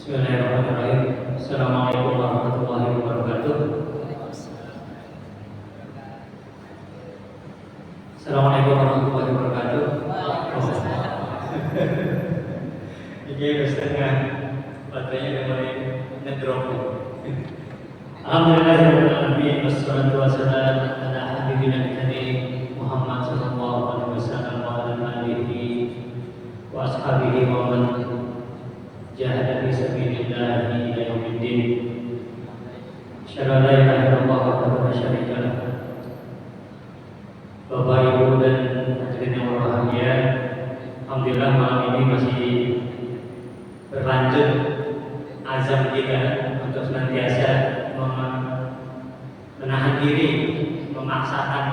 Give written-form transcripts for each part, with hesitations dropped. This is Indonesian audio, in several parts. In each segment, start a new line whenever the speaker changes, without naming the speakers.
Bismillahirrahmanirrahim. Assalamualaikum warahmatullahi wabarakatuh. Assalamualaikum warahmatullahi wabarakatuh. Ini udah setengah, baterainya udah mulai ngedrop. Alhamdulillahirrahmanirrahim. Wassalatu wassalamu ala habibina nabi Muhammad sallallahu alaihi wasallam wa ala alihi wa ashabihi wa man jahada fi sabilillah ila yaumiddin. Asyhadu an la ilaha illallah wahdahu la syarika lah. Bapak Ibu dan hadirin yang berbahagia, alhamdulillah malam ini masih berlanjut azam kita untuk senantiasa menahan diri, memaksakan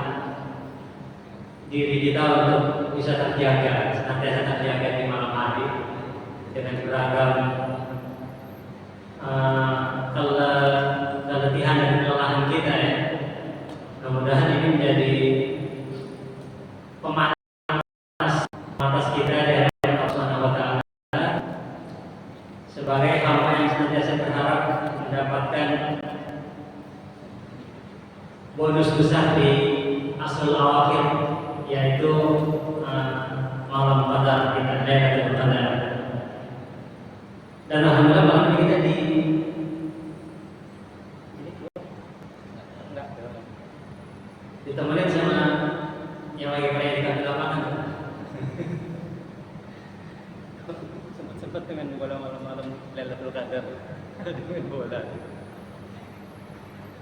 diri kita untuk bisa terjaga, senantiasa terjaga di malam hari dengan beragam keletihan dan kelelahan kita ya. Mudah-mudahan ini menjadi pematas kita dari Allah Subhanahu wa taala sebagai hamba yang senantiasa berharap mendapatkan bonus besar di asrul awakhir, yaitu malam qadar di Lailatul Qadar. Dan alhamdulillah malam ini kita ditemenin sama yang lagi pendidikan di lapangan.
Sempat dengan bola malam-malam Lailatul Qadar dengan bola.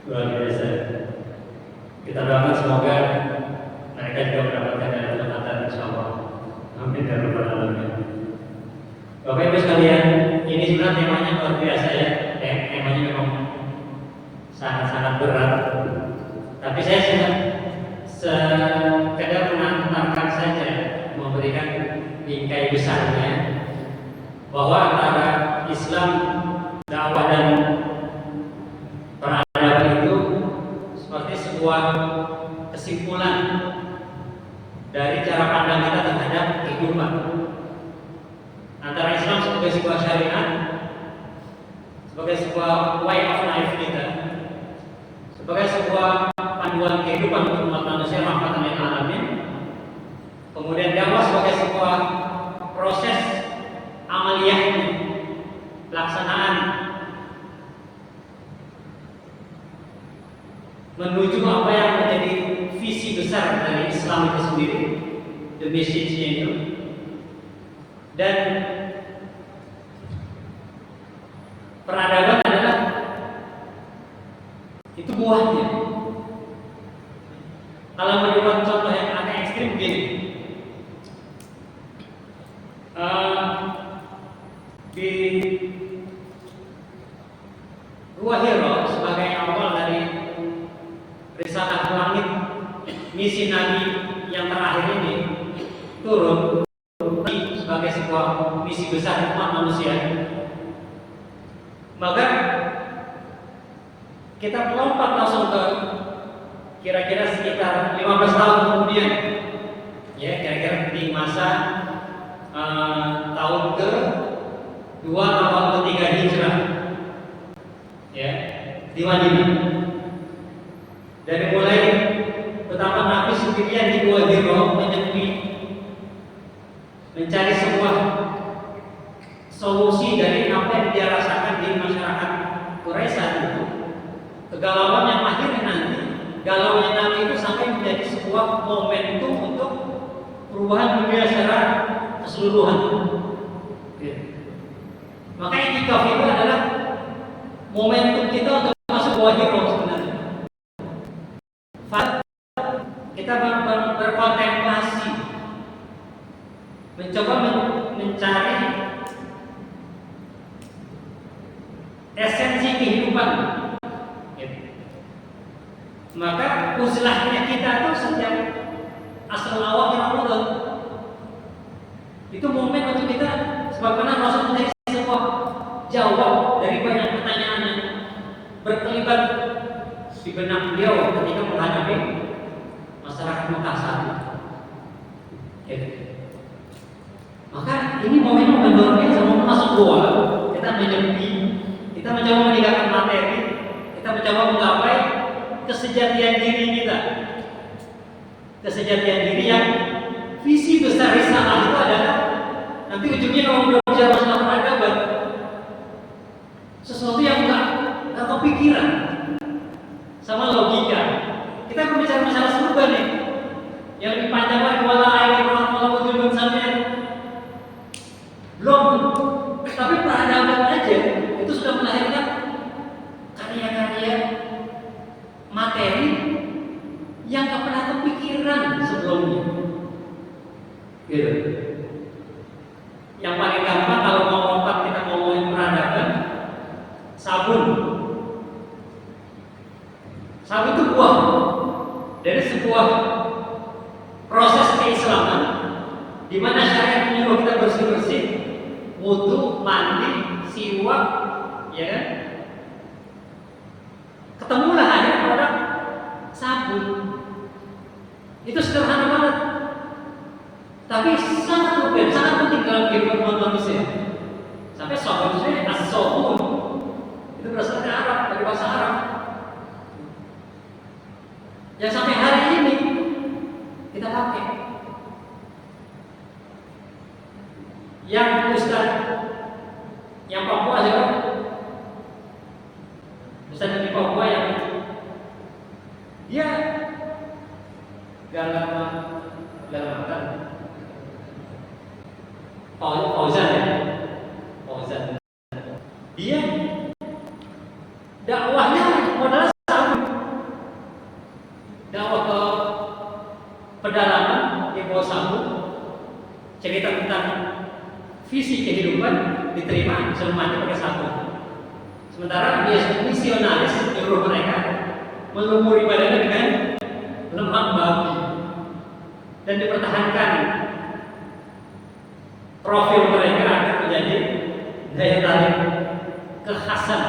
Luar biasa. Kita doakan semoga mereka juga mendapatkan Lailatul Qadar insyaallah. Amin ya rabbal alamin. Bapak Ibu sekalian, ini sebenarnya temanya luar biasa ya. Temanya memang sangat-sangat berat. Tapi saya sekedar mengantarkan saja, memberikan bingkai besarnya bahwa antara Islam, dakwah dan peradaban itu seperti sebuah kesimpulan dari cara pandang kita terhadap kehidupan. Antara Islam sebagai sebuah syariat, sebagai sebuah way of life kita, sebagai sebuah panduan kehidupan untuk umat manusia rahmatan lil alamin. Kemudian dakwah sebagai sebuah proses amaliyahnya, pelaksanaan menuju apa yang menjadi visi besar dari Islam itu sendiri, the message-nya itu. Dan peradaban adalah itu buahnya. Kalau menurut contoh yang agak ekstrim begini, di Gua Hiro sebagai awal dari risalah langit, misi Nabi yang terakhir ini turun sebagai sebuah misi besar umat manusia. Maka kita melompat langsung ke kira-kira sekitar 15 tahun kemudian, ya kira-kira di masa tahun ke-2 atau ke-3 Hijrah, ya di Madinah. Dari mulai betapa Nabi sendirian di Gua Hiro menyepi, mencari sebuah solusi dari apa yang dia rasakan di masyarakat Quraisy saat itu. Kegalauan yang akhirnya nanti, galaunya Nabi itu sampai menjadi sebuah momentum untuk perubahan dunia secara keseluruhan. Maka itikaf itu adalah momentum kita untuk masuk Gua Hiro sebenarnya. Kita berkontemplasi, mencoba mencari esensi kehidupan. Maka uzlahnya kita tuh setiap asal awal Ramadan itu momen untuk kita, sebagaimana Rasul menjadi sebuah jawab dari banyak pertanyaan yang berkelibat di benak beliau ketika menghadapi masyarakat Mekah saat itu. Maka ini momen luar biasa, mau masuk gua, kita menyepi, kita mencoba meninggalkan materi, kita mencoba menggapai kesejatian diri kita. Kesejatian diri yang visi besar risalah itu adalah nanti ujungnya kalau udah bicara masalah peradaban, sesuatu yang nggak kepikiran sama logika. Kita berbicara masalah surga nih, yang lebih panjang lagi wala air wala wujud sampai belum, tapi peradaban aja itu sudah melahirkan karya-karya materi yang gak pernah kepikiran sebelumnya. Gitu. Yang paling gampang kalau mau lompat kita ngomongin peradaban, sabun. Sabun itu buah dari sebuah proses keislaman di mana syariat menyuruh kita bersih-bersih, wudu, mandi, siwak, ya kan? Ketemulah ada produk sabun. Itu sederhana banget, tapi sangat rugen, sangat penting dalam kehidupan manusia. Sampai sabun itu as-sabun itu berasal dari Arab, dari bahasa Arab. Yang sampai hari ini kita pakai. Yang Ustaz, yang Papua aja, Ustaz di Papua yang dia dalam Fauzan ya, Fauzan. Dia dakwahnya modal sabun, dakwah ke pedalaman di bawah sabun, cerita tentang visi kehidupan diterima semuanya pakai sabun. Sementara dia misionaris nyuruh mereka melumuri badannya dengan lemak babi dan dipertahankan profil mereka akan menjadi daya tarik kekhasan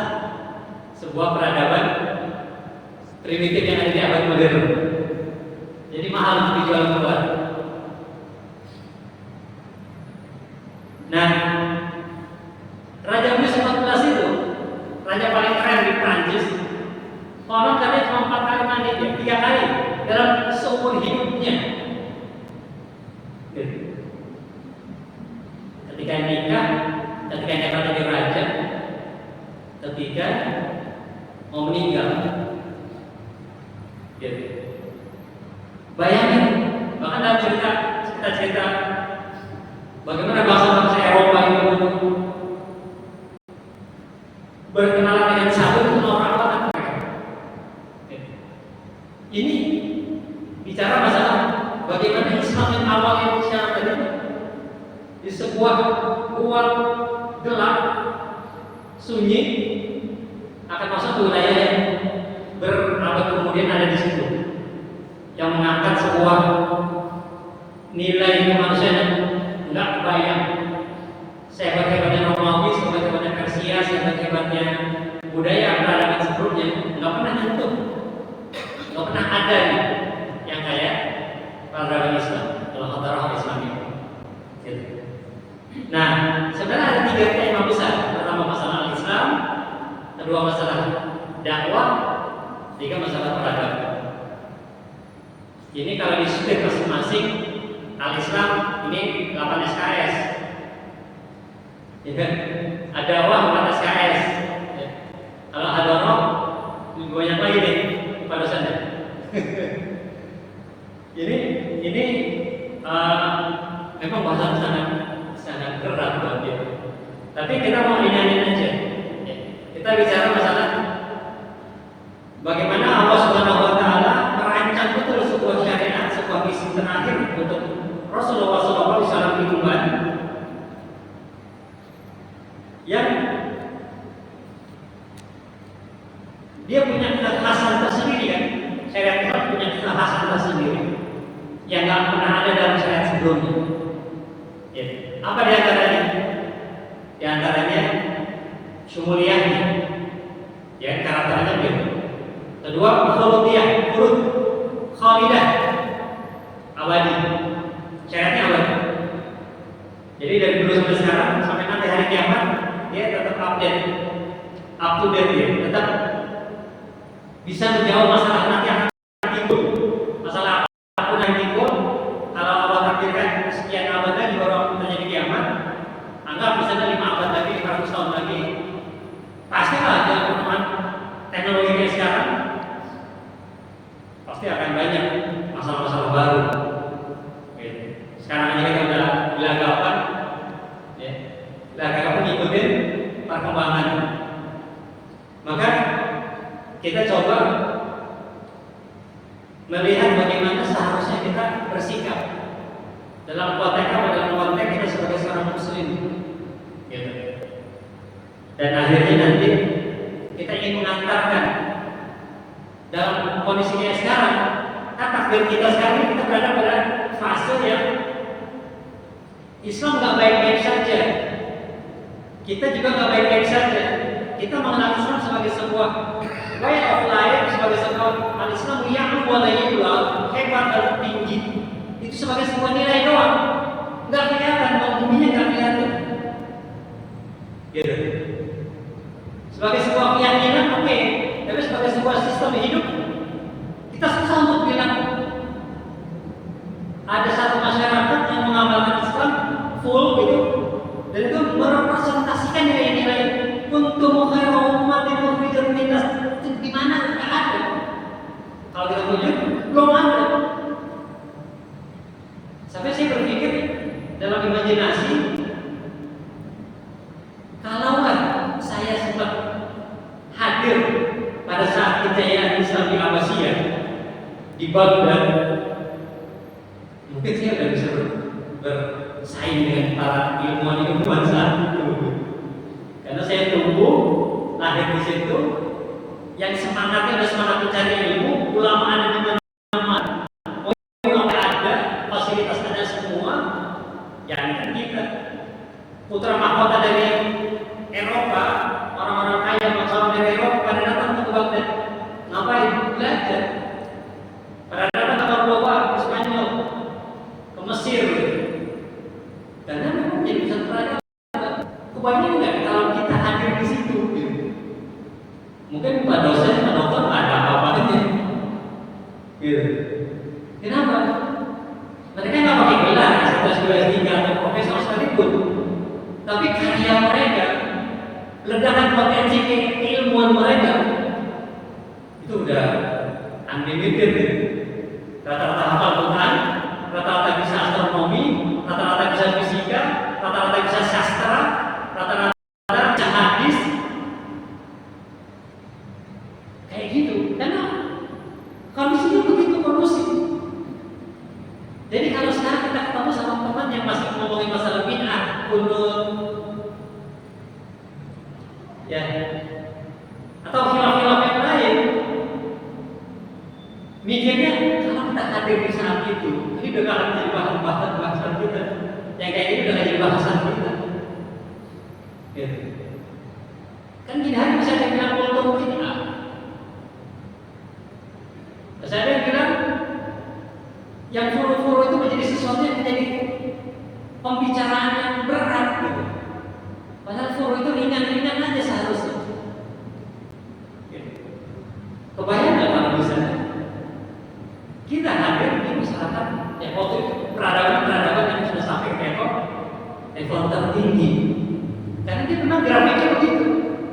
sebuah peradaban primitif yang ada di abad modern. Jadi mahal untuk dijual keluar. Nah, Raja Louis XIV itu raja paling keren di Prancis. Konon katanya cuma 4 kali mandi, dia 3 kali dalam seumur hidupnya. Ketika nikah, ketika nyakar jadi raja, ketika mau meninggal. Bayangin, bahkan dalam cerita bagaimana bangsa-bangsa Eropa itu berkenalan dengan sabun itu orang-orang. Ini bicara masalah bagaimana Islam yang awalnya secara tadi di sebuah ruang gelap, sunyi, akan masuk ke wilayah yang berabad kemudian ada di situ, yang mengangkat sebuah nilai kemanusiaan yang nggak kebayang. Sehebat-hebatnya Romawi, sehebat-hebatnya Persia, sehebat-hebatnya budaya peradaban sebelumnya nggak pernah nyentuh, nggak pernah ada nih yang kayak peradaban Islam, kalau hadarah Islam itu. Gitu. Nah, sebenarnya ada 3 tema besar. Pertama masalah Islam, kedua masalah dakwah, 3 masalah peradaban. Ini kalau disusun masing-masing, al-Islam ini 8 SKS. Ya kan? Ada dakwah 4 SKS. Ya. Kalau hadarah lebih banyak lagi nih pada sana. Ini memang bahasa sangat berat buat dia. Tapi kita mau ringanin aja. Ya. Kita bicara masalah bagaimana Allah Subhanahu wa taala merancang betul sebuah syariat, sebuah misi terakhir untuk Rasulullah SAW yang dia punya kekhasan tersendiri kan. Syariat Islam punya kekhasan tersendiri yang nggak pernah ada dalam syariat sebelumnya. Ya. Apa di antaranya? Di antaranya syumuliyahnya, ya karakternya gitu. Kedua, khuludiyah, khulud, khalidah, abadi. Syaratnya abadi. Jadi dari dulu sampai sekarang sampai nanti hari kiamat dia tetap update, up to date, dia tetap bisa menjawab masalah nanti yang akan timbul. Masalah apapun yang timbul, kalau Allah takdirkan sekian abad lagi baru terjadi kiamat, anggap misalnya 5 abad lagi, 500 tahun lagi, pastilah ada perkembangan teknologi kayak sekarang, pasti akan banyak masalah-masalah baru. Sekarang ini kita udah dilagapan, ya, dilagapan ngikutin perkembangan. Maka kita coba melihat bagaimana seharusnya kita bersikap dalam konteks apa, dalam konteks kita sebagai seorang muslim, gitu. Dan akhirnya nanti kita ingin mengantarkan dalam kondisi kayak sekarang, takdir kita sekarang kita berada pada fase yang Islam nggak baik-baik saja, kita juga nggak baik-baik saja. Kita mengenal Islam sebagai sebuah way of life, sebagai sebuah al-Islam yang walayullah, hebat dan tinggi. Itu sebagai sebuah nilai doang, nggak kelihatan, bumbunya nggak kelihatan. Gitu. Sebagai sebuah keyakinan, oke, tapi sebagai sebuah sistem hidup, kita susah untuk bilang ada satu masyarakat yang mengamalkan Islam full gitu, dan itu merepresentasikan nilai-nilai kuntum khairu ummatin ukhrijat linnas. Di mana? Nggak ada. Kalau kita tunjuk, belum ada. Sampai saya berpikir dalam imajinasi, kalaulah saya sempat hadir pada saat kejayaan Islam di Abbasiyah, di Baghdad, mungkin saya udah bisa bersaing dengan para ilmuwan saat itu. Karena saya tumbuh lahir di situ, yang semangatnya adalah semangat mencari ilmu, ulama ada di mana-mana, ulama ada, fasilitas ada semua. Yang kan kita putra mahkota dari Eropa, orang-orang kaya orang dari Eropa pada datang ke Baghdad, ngapain? Belajar. Pada datang ke Cordoba, ke Spanyol, ke Mesir, karena memang jadi pusat peradaban. Kebanyakan nggak kalau kita hadir di situ, gitu. Mungkin Pak dosen, Pak dokter nggak ada apa-apanya, gitu. Kenapa? Mereka nggak pakai gelar, S1, S2, S3 atau profesor sekalipun, tapi karya mereka, ledakan potensi keilmuan mereka itu udah unlimited, gitu. Rata-rata hafal Quran, rata-rata bisa astronomi, rata-rata bisa fisika, rata-rata bisa sastra, rata-rata bisa hadis, kayak gitu. Karena kondisinya begitu kondusif. Jadi kalau sekarang kita ketemu sama teman yang masih ngomongin masalah bid'ah, kunut, ya, atau khilaf-khilaf yang lain, mikirnya kalau kita hadir di saat itu, ini udah gak akan jadi bahasan kita. Yang kayak ini udah gak jadi bahasan kita. Gitu. Kan gini hari bisa dibilang kultur bid'ah. Saya ada yang bilang yang furu-furu itu menjadi sesuatu yang menjadi pembicaraan yang berat gitu. Padahal furu itu ringan-ringan aja seharusnya. Gitu. Kebayang nggak kalau bisa kita hadir di masyarakat yang waktu itu peradaban yang sudah sampai ke level tertinggi. Karena dia memang grafiknya begitu.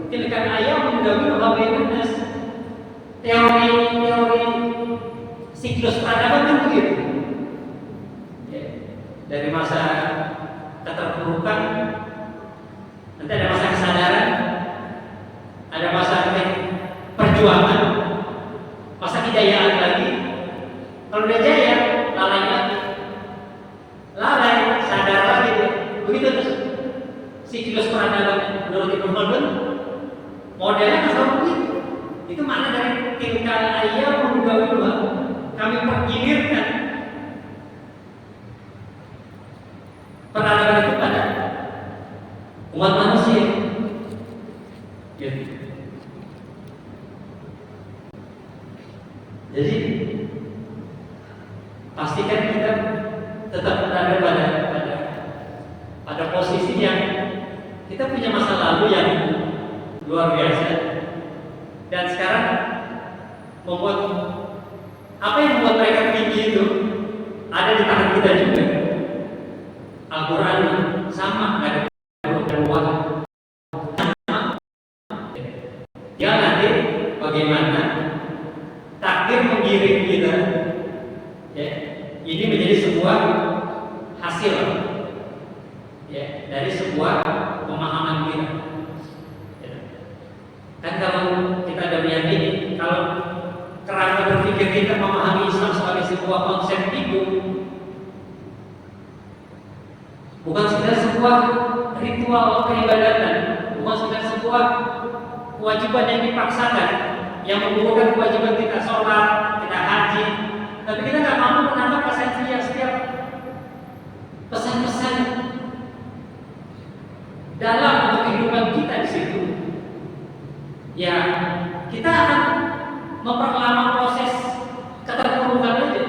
Ketika ayam mendahului habitat, teori siklus peradaban kan begitu. Ya. Dari masa keterpurukan, nanti ada masa kesadaran, ada masa perjuangan, masa kejayaan lagi. Kalau udah jaya, lalai lagi, sadar lagi, begitu terus. Siklus peradaban menurut Ibnu Khaldun modelnya kan selalu begitu. Itu makna dari tilkal ayyam nudawwiluha, kami pergilirkan peradaban itu pada umat manusia. Gitu. Jadi pastikan kita tetap berada pada posisi yang kita punya masa lalu yang luar biasa, dan sekarang membuat apa yang membuat mereka tinggi itu ada di tangan kita juga. Al-Quran sama, nggak ada perubahan. Ya nanti bagaimana takdir menggiring kita, ya, ini menjadi sebuah hasil, ya, dari sebuah pemahaman kita. Ya. Kan kalau kita ada meyakini, kalau kerangka berpikir kita memahami Islam sebagai sebuah konsep hidup, bukan sekedar sebuah ritual peribadatan, bukan sekedar sebuah kewajiban yang dipaksakan, yang menggugurkan kewajiban kita sholat, kita haji, tapi kita nggak mampu menangkap esensi yang setiap pesan-pesan dalam untuk kehidupan kita di situ. Ya, kita akan memperlama proses keterpurukan aja.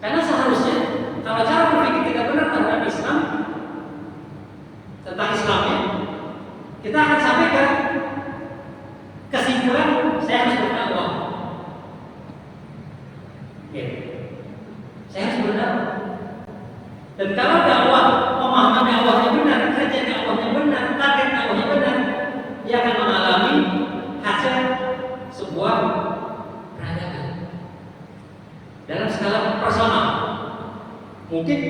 Karena seharusnya kalau cara berpikir kita benar terhadap Islam, tentang Islamnya, kita akan sampai ke kesimpulan saya harus berdakwah. Saya harus berdakwah. Dan kalau dakwah, pemahaman dakwahnya benar, kerja dakwahnya benar, target dakwahnya benar, dia akan mengalami hasil sebuah peradaban dalam skala personal. Mungkin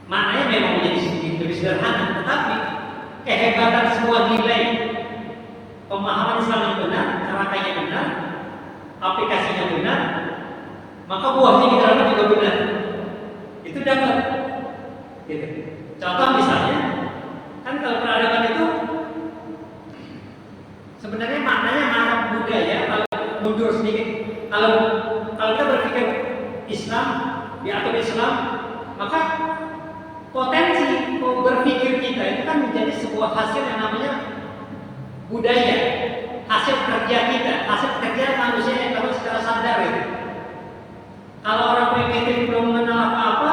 maknanya memang menjadi lebih sederhana, tetapi kehebatan sebuah nilai pemahaman Islam yang benar, caranya benar, aplikasinya benar, maka buahnya di dalamnya juga benar. Itu dapat. Gitu. Contoh misalnya, kan kalau peradaban itu sebenarnya maknanya makna budaya. Kalau mundur sedikit, kalau kita berpikir Islam, diatur Islam, maka potensi berpikir kita itu kan menjadi sebuah hasil yang namanya budaya, hasil kerja kita, hasil kerja manusia yang tahu secara sadar itu. Kalau orang primitif belum mengenal apa-apa,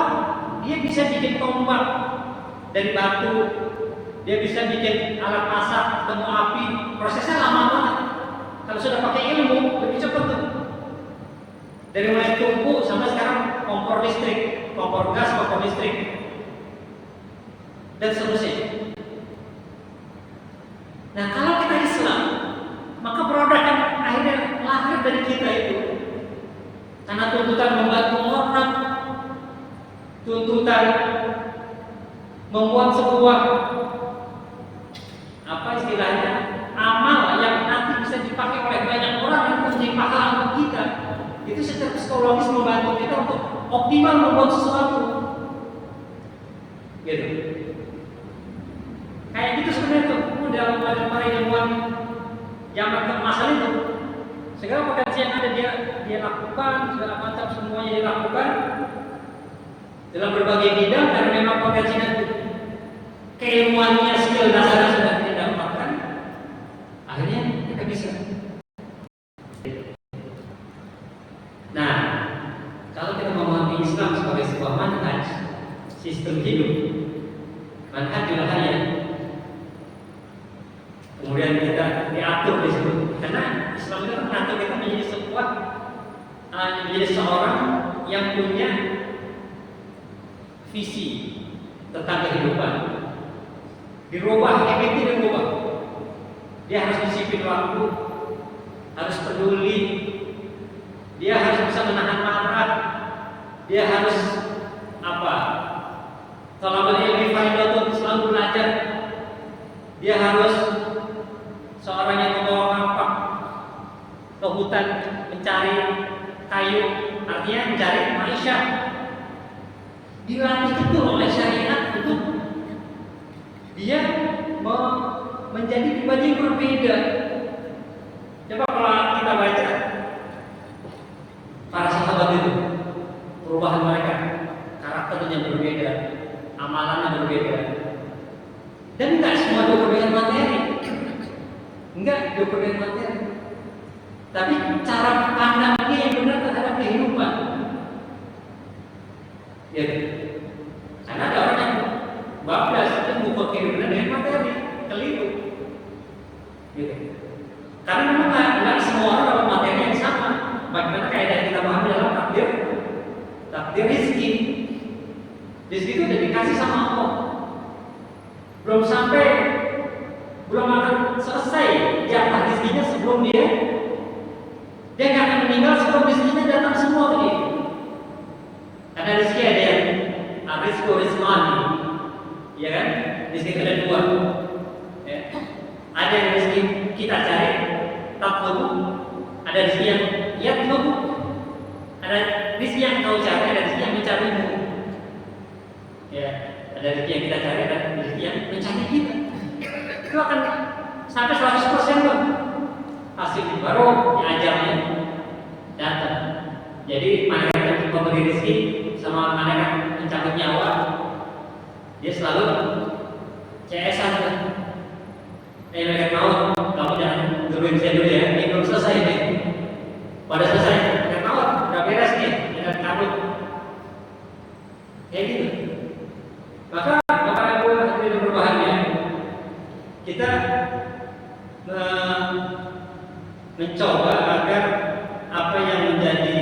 dia bisa bikin tombak dari batu, dia bisa bikin alat masak, ketemu api, prosesnya lama banget. Kalau sudah pakai ilmu, lebih cepat tuh. Dari mulai tungku sampai sekarang kompor listrik, kompor gas, kompor listrik, dan seterusnya. Nah, kalau kita Islam, maka produk yang akhirnya lahir dari kita itu, karena tuntutan membantu orang, tuntutan membuat sebuah apa istilahnya amal yang nanti bisa dipakai oleh banyak orang yang menjadi pahala untuk kita, itu secara psikologis membantu kita untuk optimal membuat sesuatu, gitu. Kayak gitu sebenarnya tuh dalam para ilmuwan zaman keemasan itu, segala potensi yang ada dia lakukan, segala macam semuanya dia lakukan dalam berbagai bidang, karena memang potensinya keilmuannya, skill dasarnya sudah tidak dapatkan, akhirnya kita bisa. Nah, kalau kita memahami Islam sebagai sebuah manhaj, sistem hidup, manhajul hayat, kemudian kita diatur di situ, karena Islam itu mengatur kita menjadi sebuah menjadi seorang yang punya visi tentang kehidupan. Dirubah, habitnya dirubah. Dia harus disiplin waktu, harus peduli, dia harus bisa menahan marah, dia harus apa? Talabul ilmi faidatun, selalu belajar. Dia harus seorang yang membawa kampak ke hutan mencari kayu, artinya mencari maisha. Dilatih itu oleh syariat untuk dia menjadi pribadi yang berbeda. Coba kalau kita baca para sahabat itu, perubahan mereka, karakternya berbeda, amalannya berbeda, dan tidak semua dokumen materi, enggak dokumen materi, tapi cara pandangnya yang benar terhadap kehidupan. Ya, karena ada orang yang bablas itu mengukur kehidupan dengan materi, keliru. Gitu. Karena memang nggak semua orang dapat materi yang sama. Bagaimana kaidah kita pahami dalam takdir rezeki. Rezeki itu udah dikasih sama Allah. Belum akan selesai jatah rezekinya sebelum dia nggak akan meninggal sebelum rezekinya datang semua ke dia. Karena rezeki ada yang rizqu rizqani, ya kan? Rezeki ada dua. Ya. Ada yang rezeki kita cari, tatlub. Ada rezeki yang yatlub. Ada rezeki yang kau cari, ada rezeki yang mencarimu. Ya, ada rezeki yang kita cari, ada rezeki yang mencari kita. Itu akan sampai 100% loh. Hasil baru yang ajalnya datang. Jadi malaikat pemberi rezeki sama malaikat mencabut nyawa, dia selalu CS-an kan. Malaikat maut, kamu jangan duluin saya dulu ya, ini belum selesai nih. Pada selesai, malaikat maut, udah beres nih, jangan kabut. Kayak gitu. Maka Bapak Ibu hadirin berbahagia, kita mencoba agar apa yang menjadi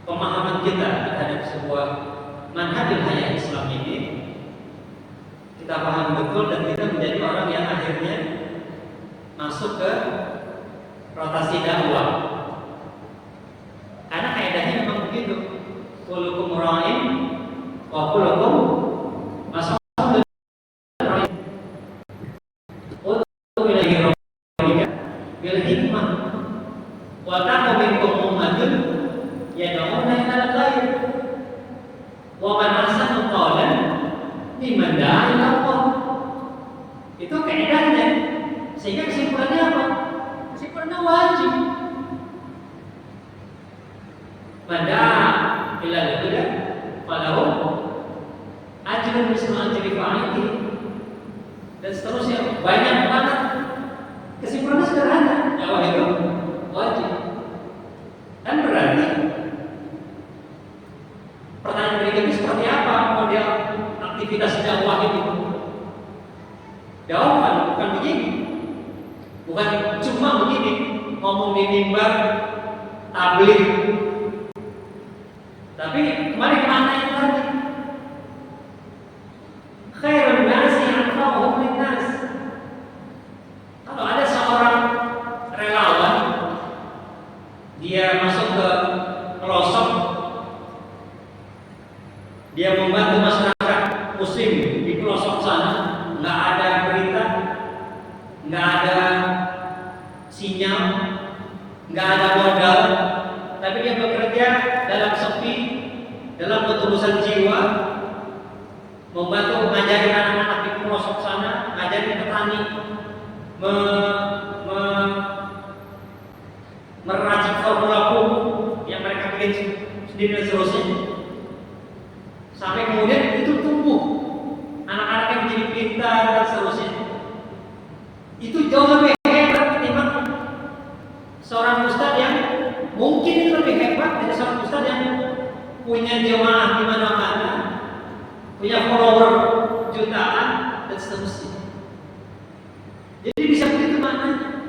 pemahaman kita terhadap sebuah manhajul hayat Islam ini kita paham betul dan kita menjadi orang yang akhirnya masuk ke rotasi dakwah. Karena kaidahnya memang begitu. Kullukum ra'in wa kullukum mas'ulun ra'in. Utubillahi rabbika bil hikmah wa taqwa minkum ummatun yad'una ilal khair wa man ahsanu qawlan mimman da'a ila Allah. Itu kaidahnya. Sehingga kesimpulannya apa? Kesimpulannya wajib. Pada ilal huda falahu ajrun mislu ajri fa'ili dan seterusnya, banyak banget. Kesimpulannya sederhana, dakwah itu wajib. Dan berarti pertanyaan berikutnya seperti apa model aktivitas dakwah ini? Jawaban bukan begini, bukan cuma begini ngomong di mimbar tabligh. Tapi kembali ke mana yang tadi? Khairun nasi anfa'uhum linnas. Kalau ada seorang relawan, dia masuk ke pelosok, dia membantu masyarakat muslim di pelosok sana, nggak ada berita, nggak ada sinyal, nggak ada modal, tapi dia bekerja dalam sepi, dalam ketulusan jiwa, membantu mengajarin anak-anak di pelosok sana, ngajarin petani, meracik formula pupuk yang mereka bikin sendiri dan seterusnya, sampai kemudian itu tumbuh, anak-anak yang menjadi pintar dan seterusnya. Itu jauh lebih hebat ketimbang seorang ustadz yang mungkin itu lebih hebat dari seorang ustadz yang punya jemaah di mana-mana, punya follower jutaan dan seterusnya. Jadi bisa begitu maknanya.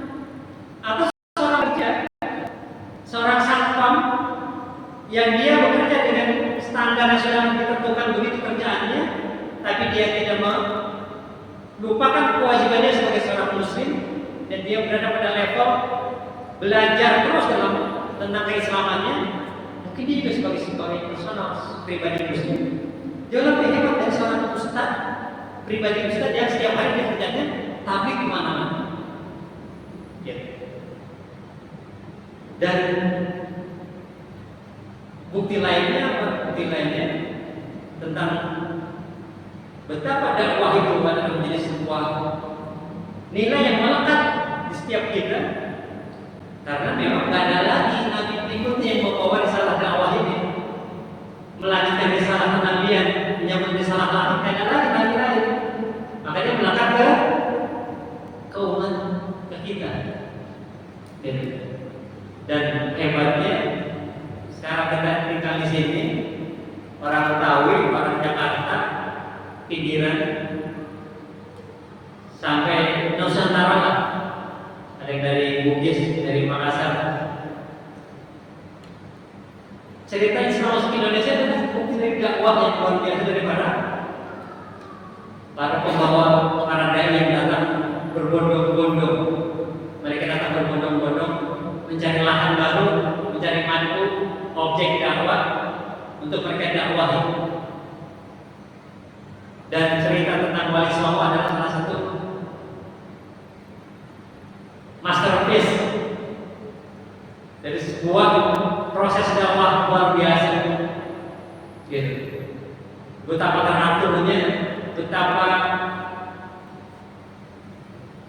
Atau seorang kerja, seorang satpam yang dia bekerja dengan standar yang sudah ditentukan begitu kerjaannya, tapi dia tidak melupakan kewajibannya sebagai seorang muslim dan dia berada pada level belajar terus dalam tentang keislamannya. Mungkin dia juga sebagai personal pribadi muslim jauh lebih hebat dari seorang ustaz pribadi ustaz yang setiap hari dia kerjanya tabligh kemana-mana. Ya. Dan bukti lainnya apa? Bukti lainnya tentang betapa dakwah itu adalah menjadi sebuah nilai yang melekat di setiap kita. Karena memang tidak ada lagi nabi berikutnya yang membawa risalah dakwah ini, melanjutkan risalah kenabian, menyambut risalah lain, tidak ada lagi nabi lain. Makanya melekat ke umat, ke kita. Dan hebatnya sekarang kita tinggal di sini, orang Betawi, orang Jakarta pinggiran sampai Nusantara lah. Ada yang dari Bugis, dari Makassar. Cerita Islam masuk Indonesia adalah bukti dari dakwah yang luar biasa dari para pembawa, para dai yang datang berbondong-bondong. Mereka datang berbondong-bondong mencari lahan baru, mencari mantu, objek dakwah untuk mereka dakwahi. Dan cerita tentang Wali Songo adalah salah satu masterpiece dari sebuah proses dakwah luar biasa. Gitu. Betapa teraturnya, betapa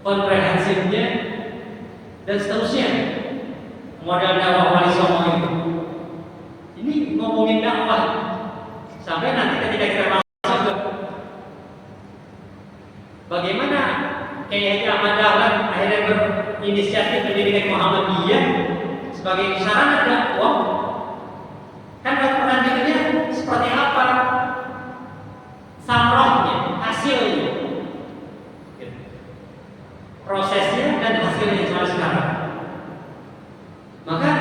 komprehensifnya, dan seterusnya model dakwah Wali Songo itu. Ini ngomongin dakwah sampai nanti ketika kita masuk ke bagaimana Kiai Ahmad Dahlan akhirnya berinisiatif mendirikan Muhammadiyah sebagai sarana dakwah. Kan pertanyaannya seperti apa samrohnya, hasilnya, prosesnya dan hasilnya sampai sekarang. Maka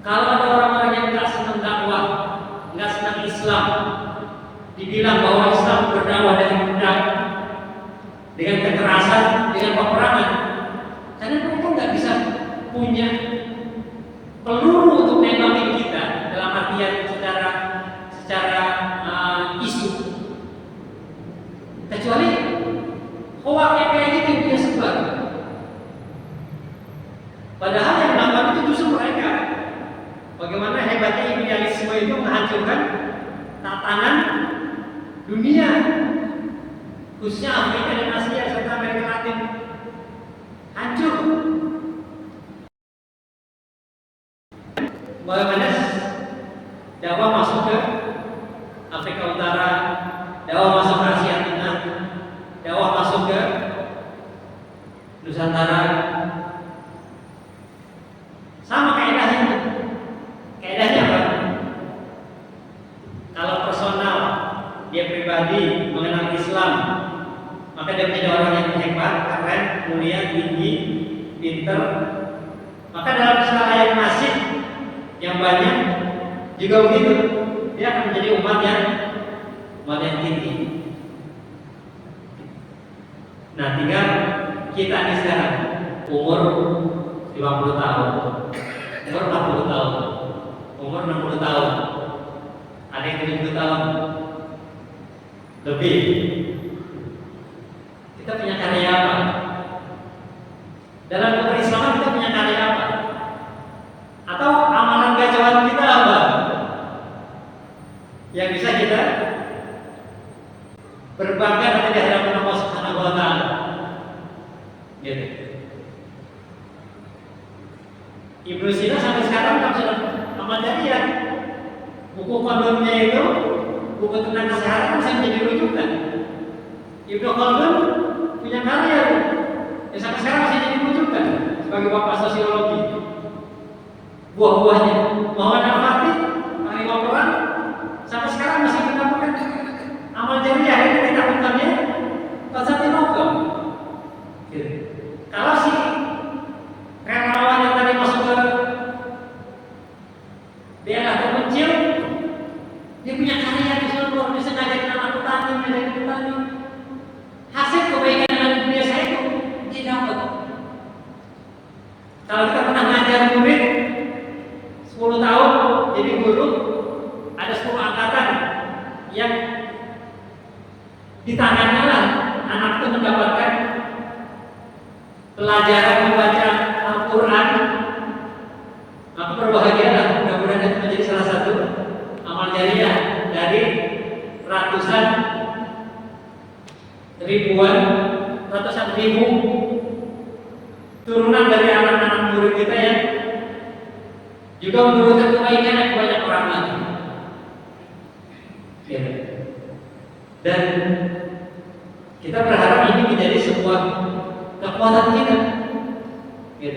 kalau ada orang-orang yang nggak senang dakwah, nggak senang Islam, dibilang bahwa Islam berdakwah dengan kekerasan, dengan peperangan, karena mereka nggak bisa punya peluru untuk nembakin kita dalam artian secara isu, kecuali hoak yang kayak gitu yang dia sebar. Padahal yang melakukan itu justru mereka. Bagaimana hebatnya imperialisme itu menghancurkan tatanan dunia, khususnya Afrika dan Asia serta Amerika Latin. Hancur. Bagaimana dakwah masuk ke Afrika Utara, dakwah masuk ke Asia Tengah, dakwah masuk ke Nusantara. Sama kaidahnya. Kaidahnya apa? Kalau personal, dia pribadi mengenal Islam, maka dia menjadi orang yang hebat, keren, mulia, tinggi, pinter. Maka dalam skala yang masif, yang banyak juga begitu, dia akan menjadi umat yang tinggi. Nah, tinggal kita ini sekarang umur 50 tahun, umur 40 tahun, umur 60 tahun, ada yang 70 tahun lebih. Kita punya karya apa? Dalam keberislaman kita punya karya apa? Atau amalan gacauan kita apa? Yang bisa kita berbangga nanti di hadapan Allah Subhanahu wa Ta'ala. Gitu. Ibnu Sina sampai sekarang sudah amal jariah. Buku kondomnya itu, buku tentang kesehatan bisa menjadi rujukan. Ibnu Khaldun punya karya yang sampai sekarang masih jadi rujukan sebagai bapak sosiologi. Buah-buahnya Muhammad Al-Fatih, Panglima Perang, sampai sekarang masih mendapatkan amal jariah yang ditahunkannya Konstantinopel. Gitu. Kalau si relawan yang tadi masuk ke daerah terpencil, dia punya karya di seluruh, bisa ngajarin anak petani, ngajarin petani. Hasil kebaikan dalam dunia saya itu dia dapat. Kalau kita pernah ngajar murid 10 tahun jadi guru, ada 10 angkatan yang di tangannya lah anak itu mendapatkan pelajaran membaca Al-Quran. Maka berbahagialah, mudah-mudahan itu menjadi salah satu amal jariah dari ratusan ribu turunan dari anak-anak murid kita yang juga menurutkan kebaikan yang banyak orang lagi. Ya. Dan kita berharap ini menjadi sebuah kekuatan kita. Ya.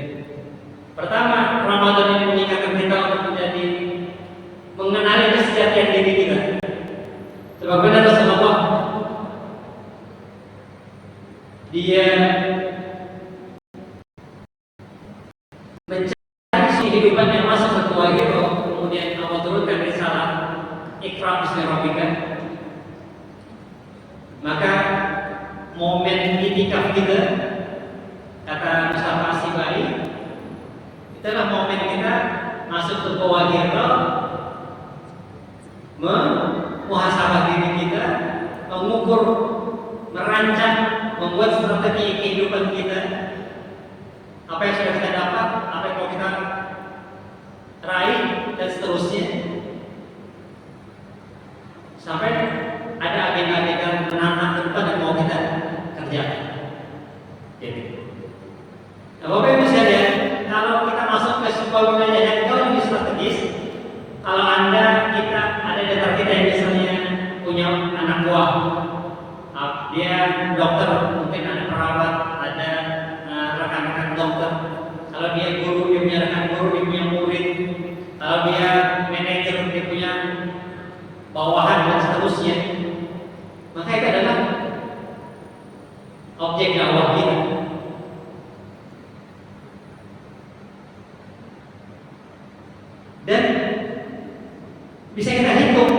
Pertama, Ramadan ini mengingatkan kita untuk menjadi mengenali kesejatian diri kita. Iqra bismi rabbika. Maka momen itikaf kita, kata Mustafa Asibai, itulah momen kita masuk ke bawah hira, memuhasabah diri kita, mengukur, merancang, membuat strategi kehidupan kita. Apa yang sudah kita dapat, apa yang mau kita raih, dan seterusnya. Sampai ada agenda-agenda menatap ke depan yang mau kita kerjakan. Jadi, nah, Bapak Ibu sekalian, kalau kita masuk ke sebuah wilayah yang jauh lebih strategis, kalau kita ada di antara kita yang misalnya punya anak buah, dia dokter, mungkin ada perawat, ada rekan-rekan dokter. Kalau dia guru, dia punya rekan guru, dia punya murid. Kalau dia manajer, dia punya bawahan dan seterusnya. Maka itu adalah objek dakwah kita. Dan bisa kita hitung,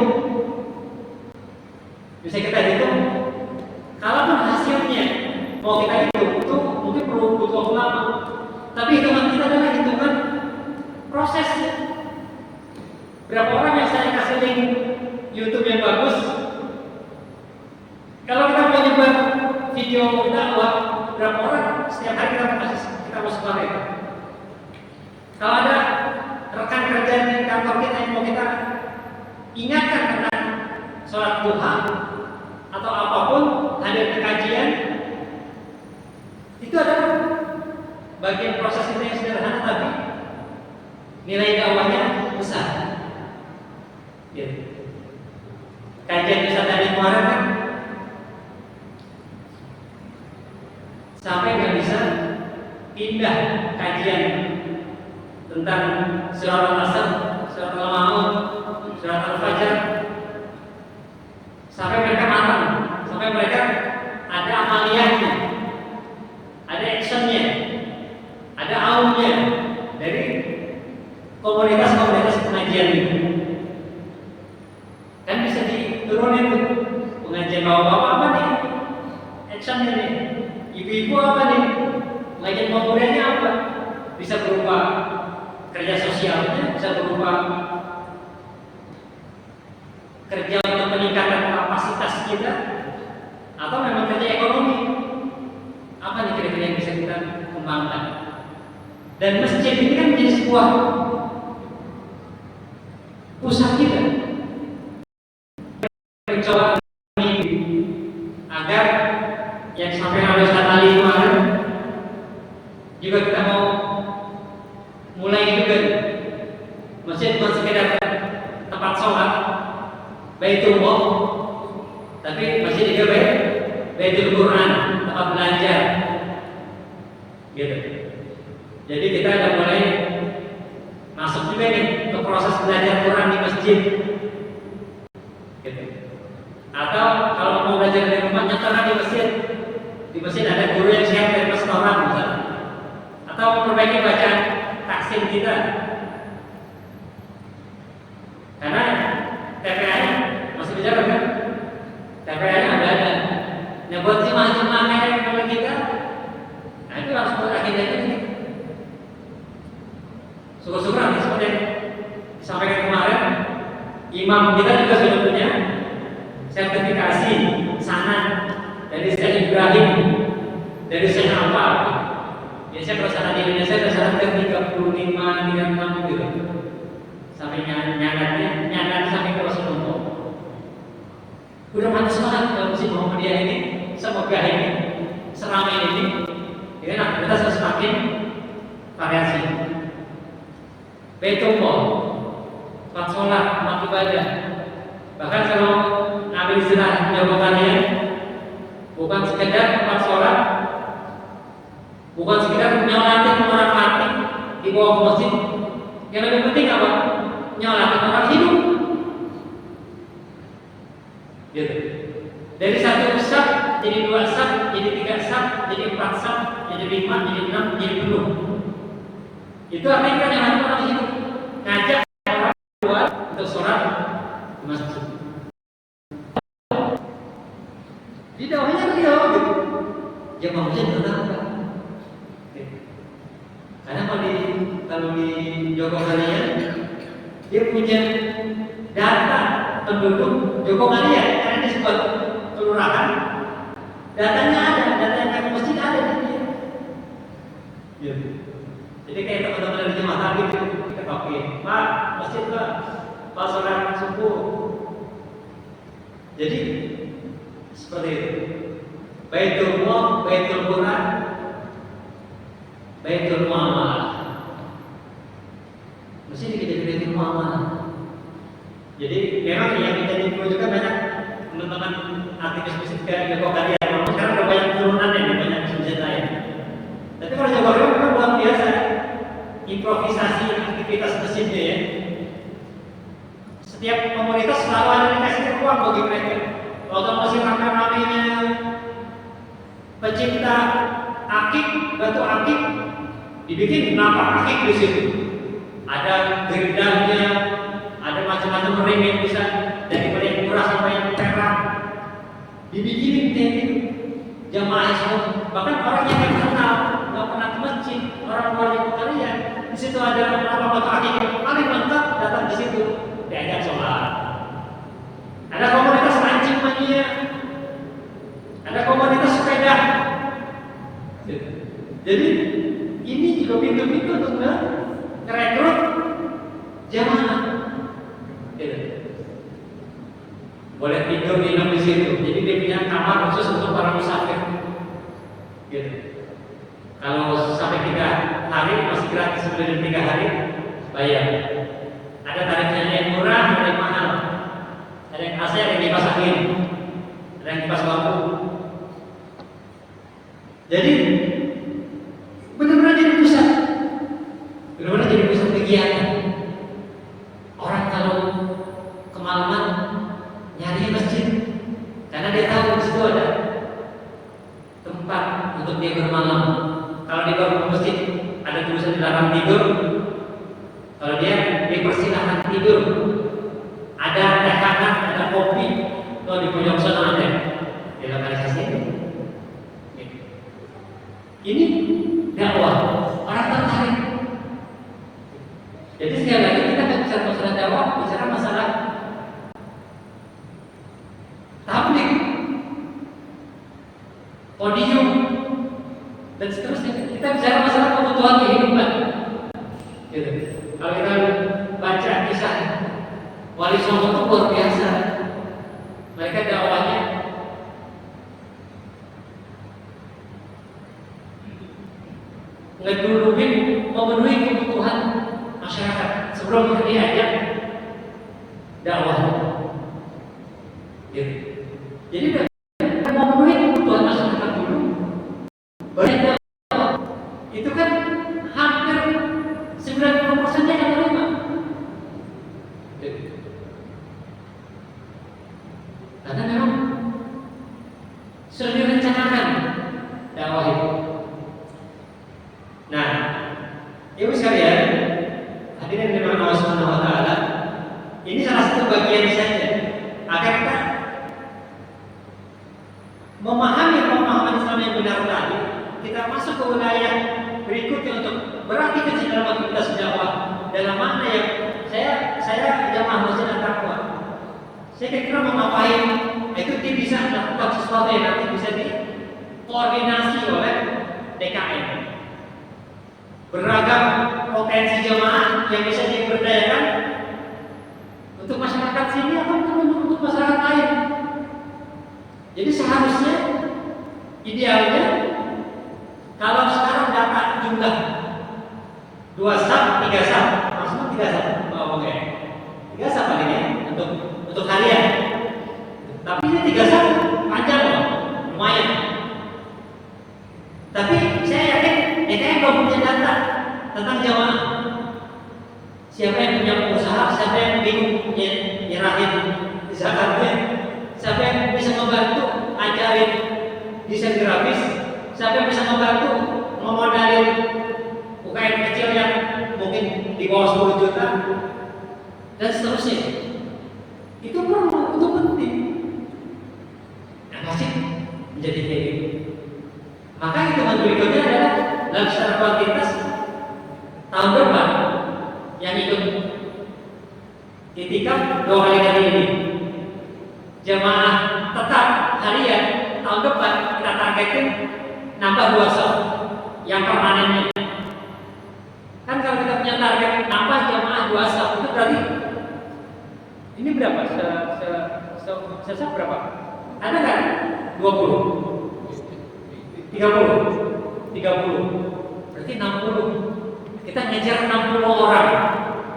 kalaupun hasilnya mau kita hitung, itu mungkin perlu butuh waktu lama. Tapi hitungan kita adalah hitungan prosesnya. Berapa orang yang saya kasih link YouTube yang bagus? Kalau kita mau nyebar video dakwah, berapa orang setiap hari kita mau sebar itu? Kalau ada rekan kerja di kantor kita yang mau kita ingatkan tentang sholat duha atau apapun, hadir ke kajian, itu adalah bagian proses kita yang sederhana, tapi nilai dakwahnya besar. Ya. Kajian bisa dari kemarin kan sampai nggak bisa pindah kajian tentang surat Al-Asr, surat Al-Ma'un, surat Al-Fajr, sampai mereka matang, sampai mereka ada amaliyahnya, ada actionnya, ada aumnya dari komunitas-komunitas pengajian ini. Kan bisa diturunin tuh, pengajian bapak-bapak apa nih, actionnya nih, ibu-ibu apa nih, pengajian pemudanya apa, bisa berupa kerja sosialnya, bisa berupa kerja untuk peningkatan kapasitas kita, atau memang kerja ekonomi. Apa nih kira-kira yang bisa kita kembangkan? Dan masjid ini kan menjadi sebuah pusat kita. Mencoba agar yang sampai oleh Ustaz Ali kemarin juga kita mau mulai juga. Masjid bukan sekedar tempat sholat, Baitullah, tapi masjid juga Baitul Quran, tempat belajar, gitu. Jadi kita udah mulai masuk juga nih ke proses belajar Quran di masjid, gitu. Atau kalau mau belajar di rumah, nyetor di masjid. Di masjid ada guru yang siap dari restoran misalnya. Atau memperbaiki bacaan taksim kita. Karena TPA-nya masih bicara kan? TPA-nya ada. Nah buat jemaah-jemaah kayak kalau kita, nah itu harus buat agenda ini. Syukur-syukur nanti seperti yang disampaikan kemarin, imam kita juga sudah punya sertifikasi sanad dari Syekh Ibrahim, dari Syekh apa? Biasanya kalau sanad di Indonesia ada sanad ke 35, 36 gitu. Sampai nyanat sampai ke Rasulullah. Udah panas banget kalau musim Muhammadiyah ini, semoga ini seramai ini, ini kita semakin variasi. Baitullah, tempat sholat, tempat ibadah. Bahkan kalau ngambil istilah jawabannya, bukan sekedar tempat sholat, bukan sekedar nyolatin orang mati di bawah masjid. Yang lebih penting apa? Nyolatin orang hidup. Gitu. Dari satu sab jadi 2 sab, jadi 3 sab, jadi 4 sab, jadi 5, jadi 6, jadi penuh. Itu artinya kan yang orang hidup. Ngajak orang keluar untuk sholat di masjid. Di dakwahnya beliau gitu. Jamaah masjid tetangga. Karena kalau di Jogokarian dia punya data penduduk Jogokarian karena disebut kelurahan. Datanya ada, data yang kami masjid ada di dia. Ya. Jadi kayak teman-teman dari jemaah tadi kita pakai, Pak, masjid Pak sholat subuh. Jadi seperti itu. Baitul Mu'am, Baitul Quran, Baitul Muamalah. Mesti dikit Baitul Muamalah. Jadi memang yang kita info juga banyak teman-teman aktivis musik kayak Jogokarian. Sekarang udah banyak turunan yang banyak musik lain. Tapi kalau Jogokarian memang luar biasa improvisasi aktivitas masjidnya ya. Setiap komunitas selalu ada dikasih ruang bagi mereka. Waktu masih rame-ramenya pencipta akik, batu akik, dibikin napak akik di situ. Ada gerindanya, ada macam-macam ring yang bisa dari yang murah sampai yang perak. Dibikinin kayak gitu. Jamaah semua, bahkan orang yang nggak kenal, nggak pernah ke masjid, orang luar Jogokarian, di situ ada nama batu akik yang paling mantap, datang di situ, diajak sholat. Ada komunitas mancing mania, ada komunitas sepeda. Jadi ini juga pintu-pintu untuk merekrut jamaah. Boleh tidur nginep di situ. Jadi dia punya kamar khusus untuk para musafir. Gitu. Kalau sampai 3 hari masih gratis, sebelum 3 hari bayar. Ada tarifnya yang murah, ada yang mahal. Ada yang AC, ada yang kipas angin, ada yang kipas bambu. Jadi benar-benar jadi pusat, benar-benar jadi pusat kegiatan. Orang kalau kemalaman nyari masjid, karena dia tahu di situ ada tempat untuk dia bermalam. Kalau di bawah masjid ada tulisan dilarang tidur, kalau dia dipersilahkan tidur. Ada teh hangat, ada kopi, kalau di pojok sana ada di lokalisasi ini. Ini dakwah, orang tertarik. Jadi sekali lagi kita bicara masalah dakwah, bicara masalah tablik, podium, dan seterusnya. Kita bicara masalah kebutuhan kehidupan. Gitu. Kalau kita baca kisah Wali Songo itu luar biasa. Mereka dakwahnya ngeduluin memenuhi kebutuhan masyarakat sebelum dia diajak dakwah. Gitu. Jadi memenuhi kebutuhan masyarakat dulu, baru dakwah. Itu kan hampir 90% yang terima. Karena memang sudah direncanakan dakwah itu. Nah, ibu sekalian, hadirin yang Allah Subhanahu wa taala, ini salah satu bagian saja agar kita memahami pemahaman Islam yang benar tadi, kita masuk ke wilayah berikutnya untuk beraktivitas dalam aktivitas dakwah dalam makna yang saya jamaah masjid at-taqwa. Saya kira mau ngapain, itu dia bisa melakukan sesuatu yang nanti bisa dikoordinasi oleh DKM. Beragam potensi jamaah yang bisa diberdayakan untuk masyarakat sini atau untuk masyarakat lain. Jadi seharusnya idealnya kalau sekarang data jumlah 2 sab, 3 sab, maksudnya 3 sab, oke, 3 sab paling ya untuk harian. Tapi ini 3 sab panjang loh, lumayan. Tapi saya yakin DKM belum punya data tentang jamaah. Siapa yang punya usaha, siapa yang bingung nyerahin zakatnya, siapa yang bisa membantu ajarin desain grafis, siapa yang bisa membantu memodalin UKM kecil yang mungkin di bawah 10 juta dan seterusnya. Itu perlu, itu penting. Nah, masih menjadi kayak gitu. Maka hitungan berikutnya adalah dalam secara kuantitas tahun depan yang ikut itikaf 2 kali hari ini, jemaah tetap harian tahun depan kita targetin nambah 2 shop yang permanennya. Kan kalau kita punya target nambah jemaah 2 shop itu berarti ini berapa? Se berapa? Ada kan? 20 30 berarti 60. Kita ngejar 60 orang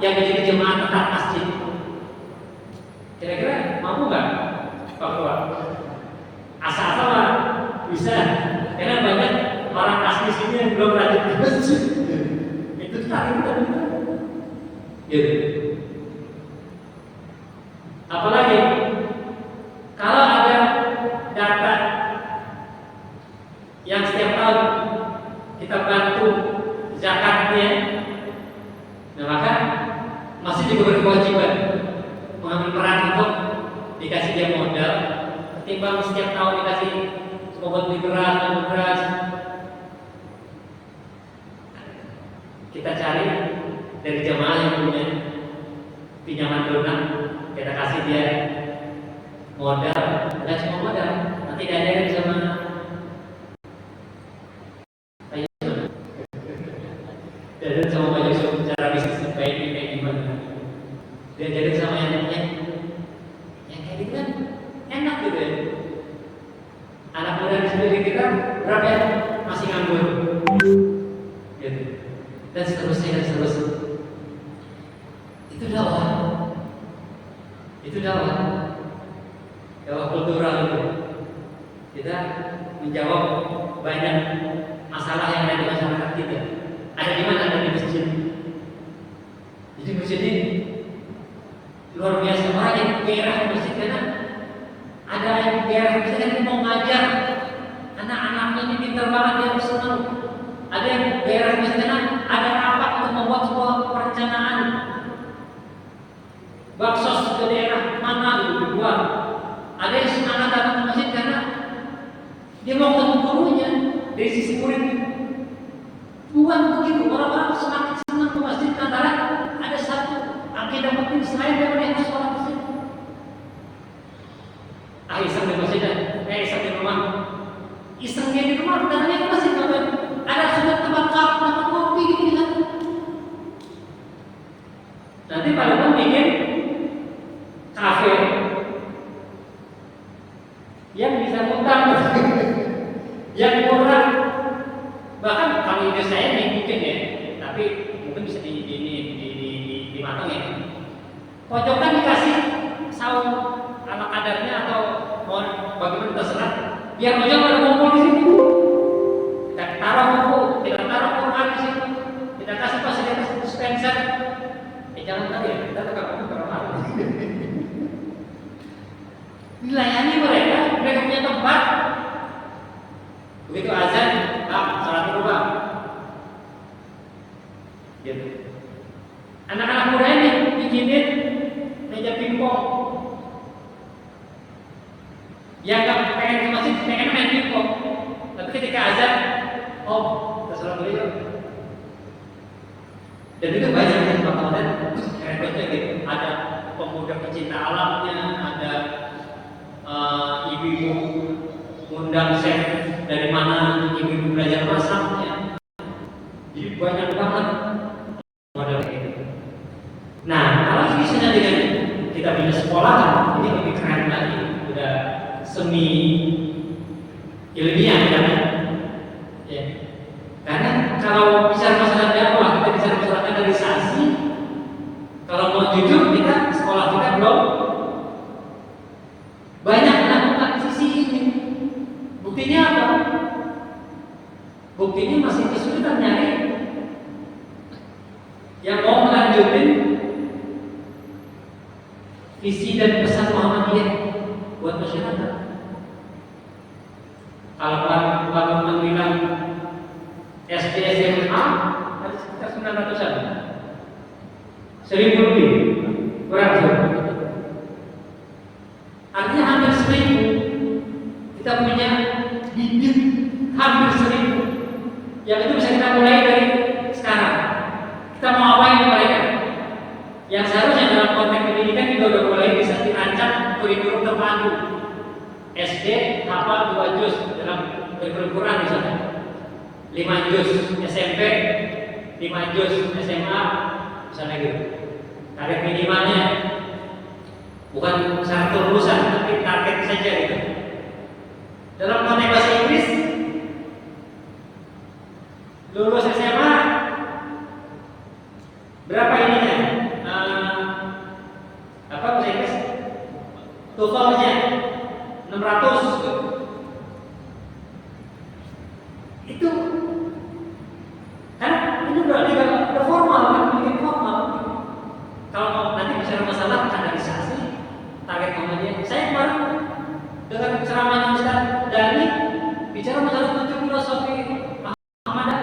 yang menjadi jemaah tetap masjid. Kira-kira mampu nggak Pak Ketua? Asal-asal lah bisa, karena banyak orang asli sini yang belum rajin ke masjid. Itu target gitu. Apalagi kalau ada data yang setiap tahun kita bantu zakatnya, nah maka masih juga berkewajiban mengambil peran untuk dikasih dia modal, ketimbang setiap tahun dikasih semoga beli beras. Kita cari dari jemaah yang punya pinjaman lunak, kita kasih dia modal, nggak cuma modal, nanti diajarin sama Pak Yusuf cara bisnis baik kayak gimana. Diajarin sama yang kayak gitu kan enak gitu ya. Anak muda di sendiri kita berapa ya masih nganggur gitu. Dan seterusnya. Itu dakwah kultural itu. Kita menjawab banyak masalah yang ada di masyarakat kita. Ada di mana? Ada di masjid. Jadi masjid ini luar biasa banyak daerah masjid, karena ada yang daerah masjid yang mau ngajar anak-anaknya ini pintar banget, dia senang. Ada yang daerah masjid karena ada rapat untuk membuat sebuah perencanaan baksos ke daerah mana gitu dibuat. Ada yang semangat datang ke masjid karena dia mau ketemu gurunya dari sisi murid. Bukan begitu, orang-orang semakin senang ke masjid antara ada satu akidah penting selain daripada yang sholat masjid. Iseng di masjid, iseng di rumah. Isengnya di rumah, datangnya ke masjid, ada sudah tempat kopi gitu di sana. Nanti Pak Lukman bikin kafe yang bisa ngutang, yang murah. Bahkan kalau ide saya nih mungkin ya, tapi mungkin bisa dimatang ya. Pojokan dikasih saung ala kadarnya atau mau bagaimana terserah. Biar ojol pada ngumpul di situ. Kita taruh buku, kita taruh Quran di situ, kita kasih fasilitas dispenser. Jangan tadi ya, kita tukang kopi berapa? Dilayani mereka punya tempat. Begitu azan, salat dulu Pak. Gitu. Anak-anak muda ini bikinin meja pingpong. Yang nggak pengen ke masjid, pengen main pingpong. Tapi ketika azan, kita salat dulu yuk. Dan itu banyak yang bakalan hebatnya gitu. Ada pemuda pecinta alamnya, ada ibu-ibu ngundang chef dari mana ibu-ibu belajar masaknya. Jadi banyak banget model kayak gitu. Nah, kalau misalnya dengan kita punya sekolah, ini lebih keren lagi, udah semi ilmiah kan? Ya. Karena kalau bicara masalah dakwah, kita bicara masalah kaderisasi. Kalau mau jujur, kita sekolah kita belum banyak melakukan sisi ini. Buktinya apa? Buktinya masih kesulitan nyari yang mau melanjutin visi dan pesan Muhammadiyah buat masyarakat. Kalau Pak Lukman bilang SD SMA ada sekitar 900-an, 1000 lebih, kurang kurikulum terpadu. SD hafal 2 juz dalam kurikulum Quran misalnya. 5 juz SMP, 5 juz SMA, misalnya gitu. Target minimalnya bukan syarat kelulusan, tapi target saja gitu. Dalam konteks bahasa Inggris, lulus SMA berapa ininya? Apa bahasa Inggris? TOEFL-nya 600 gitu. Itu kan ini udah formal kan, bikin formal. Kalau nanti bicara masalah kaderisasi, target namanya. Saya kemarin dengan ceramahnya Ustaz Dani bicara masalah 7 filosofi Muhammadan.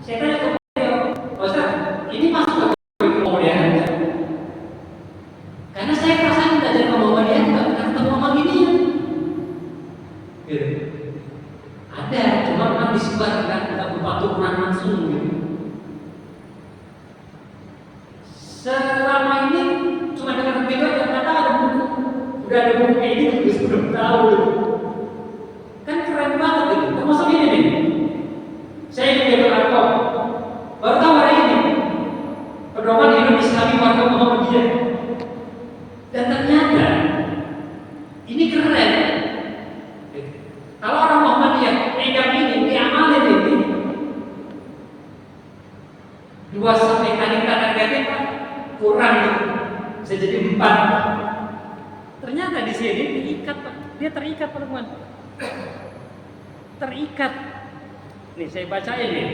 Saya tanya ke beliau, Ustaz, ini masuk ke Muhammadiyah? Karena saya perasaan belajar ke Muhammadiyah nggak pernah ketemu sama gini ya. Gitu. Ada, cuma kan disebarkan nggak berupa turunan langsung gitu. Selama ini cuma dengan begitu aja, ternyata ada buku, udah ada buku kayak gitu, belum tahu gitu. Kan keren banget gitu. Termasuk ini nih, saya ingin jadi Arkom, baru tahu hari ini pedoman hidup Islami warga Muhammadiyah. Dan ternyata ini keren. Kalau orang Muhammadiyah pegang ini, diamalin ini 2 sampai kali kata negatif kurang gitu. Bisa jadi 4. Ternyata di sini diikat, Pak. Dia terikat, teman-teman. Terikat. Nih saya bacain nih.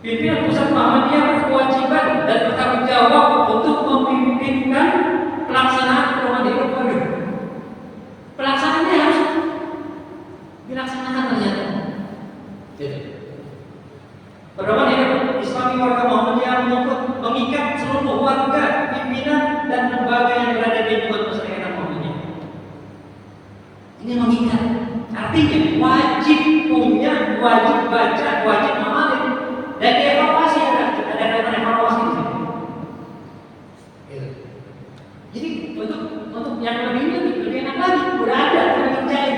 Pimpinan pusat Muhammadiyah berkewajiban dan bertanggung jawab untuk memimpinkan pelaksanaan pedoman hidup baru. Pelaksanaannya harus dilaksanakan ternyata. Pedoman hidup Islami warga Muhammadiyah mengikat seluruh warga, pimpinan dan lembaga yang berada di lingkungan masyarakat Muhammadiyah. Ini mengikat, artinya wajib punya, wajib baca, wajib amalin, dan dievaluasi ada evaluasi di sini. Jadi untuk yang lebih enak lagi, udah ada yang kerjain.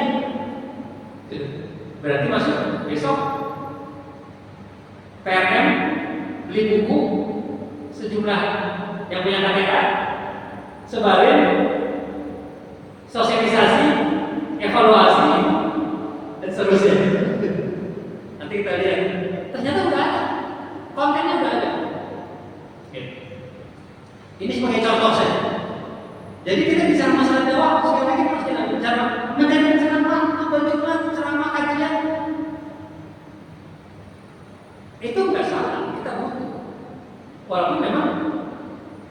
Berarti masuk besok PRM beli buku sejumlah yang punya KTK, sebarin sosialisasi, evaluasi, dan seterusnya. Nanti kita lihat. Ternyata udah ada, kontennya udah ada. Ini sebagai contoh saja. Jadi kita bicara masalah dakwah, sekali lagi pasti kita bicara menjadi ceramah, bentukkan ceramah kajian. Itu nggak salah, kita butuh. Walaupun memang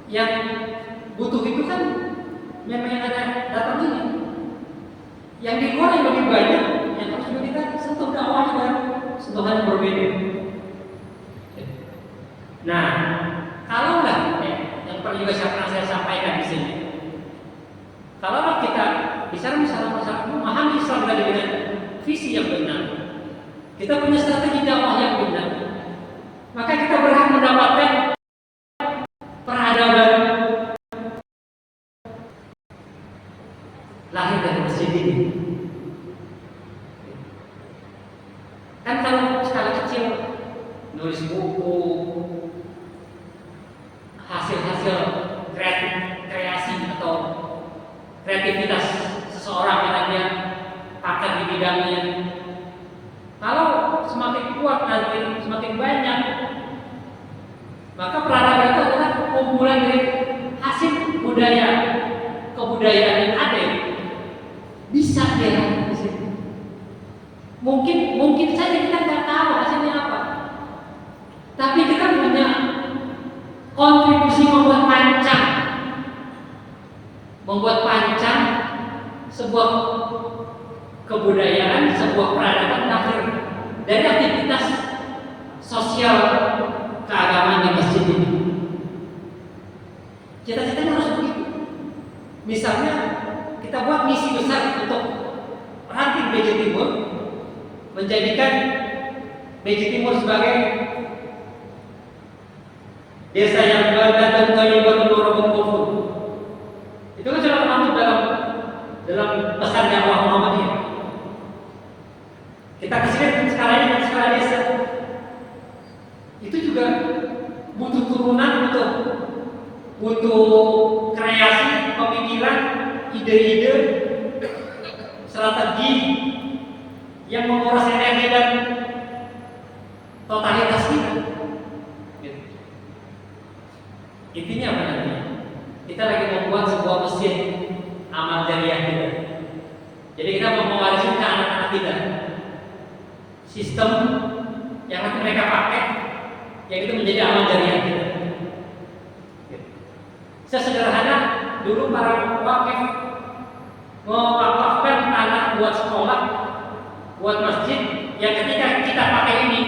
yang butuh itu kan memang yang ada datang ini. Yang di luar yang lebih banyak, yang harus juga kita sentuh dakwahnya dan sentuhan yang berbeda. Nah, kalau nggak, yang perlu juga saya sampaikan di sini. Kalau kita bicara masalah memahami Islam dengan visi yang benar, kita punya strategi dakwah yang benar, maka kita berhak mendapatkan peradaban lahir dari masjid ini. Kan kalau skala kecil nulis buku, hasil-hasil kreasi atau kreativitas seseorang yang dia pakar di bidangnya. Kalau semakin kuat nanti, semakin banyak, maka peradaban itu adalah kumpulan dari hasil budaya, kebudayaan yang ada. Bisa dia di sini. Mungkin saja kita nggak tahu hasilnya apa, tapi kita punya kontribusi membuat pancang sebuah kebudayaan, sebuah peradaban lahir dari aktivitas sosial keagamaan di masjid ini. Cita-citanya harus begitu. Misalnya kita buat misi besar untuk ranting BJ Timur, menjadikan BJ Timur sebagai desa yang baldatun thayyibatun wa rabbun ghafur. Itu kan sudah termasuk dalam dalam pesan dakwah Muhammadiyah. Kita kesini skala desa. Itu juga butuh turunan, butuh kreasi, pemikiran, ide-ide, strategi yang menguras energi dan totalitas kita. Intinya apa nanti? Kita lagi membuat sebuah mesin amal jariah kita. Jadi kita mau mewariskan ke anak-anak kita sistem yang nanti mereka pakai, yang itu menjadi amal jariah kita. Sesederhana dulu para wakif mewakafkan tanah buat sekolah, buat masjid, yang ketika kita pakai ini,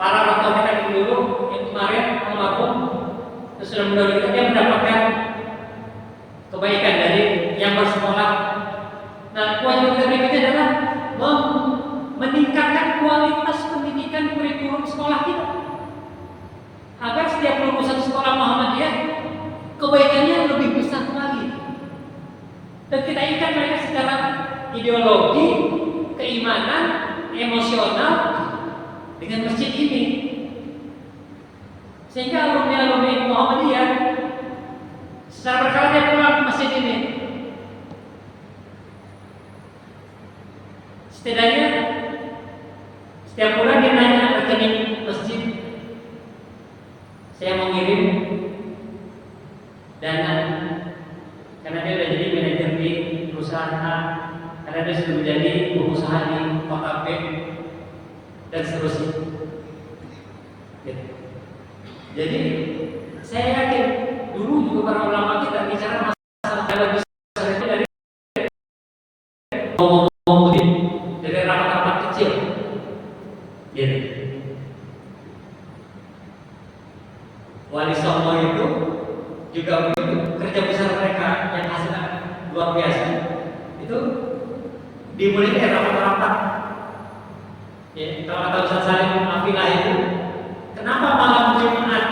para orang tua kita dulu yang kemarin almarhum sudah mendahului kita, dia mendapatkan kebaikan dari yang bersekolah. Nah, kewajiban kita berikutnya adalah meningkatkan kualitas pendidikan kurikulum sekolah kita, agar setiap lulusan sekolah Muhammadiyah kebaikannya lebih besar lagi. Dan kita ikat mereka secara ideologi, keimanan, emosional dengan masjid ini. Sehingga alumni-alumni Muhammadiyah secara berkala dia pulang ke masjid ini. Setidaknya setiap bulan dia nanya rekening masjid, saya mau ngirim dana karena dia sudah jadi manajer di perusahaan A, karena dia sudah menjadi pengusaha di kota B, dan seterusnya. Jadi saya yakin dulu juga para ulama kita bicara masalah dalam besar itu dari ngomong dari rapat-rapat kecil. Gitu. Wali Songo itu juga begitu, kerja besar mereka yang hasilnya luar biasa itu dimulai dari rapat-rapat. Ya, kalau kata Ustaz Salim Afilah itu, kenapa malam Jumat?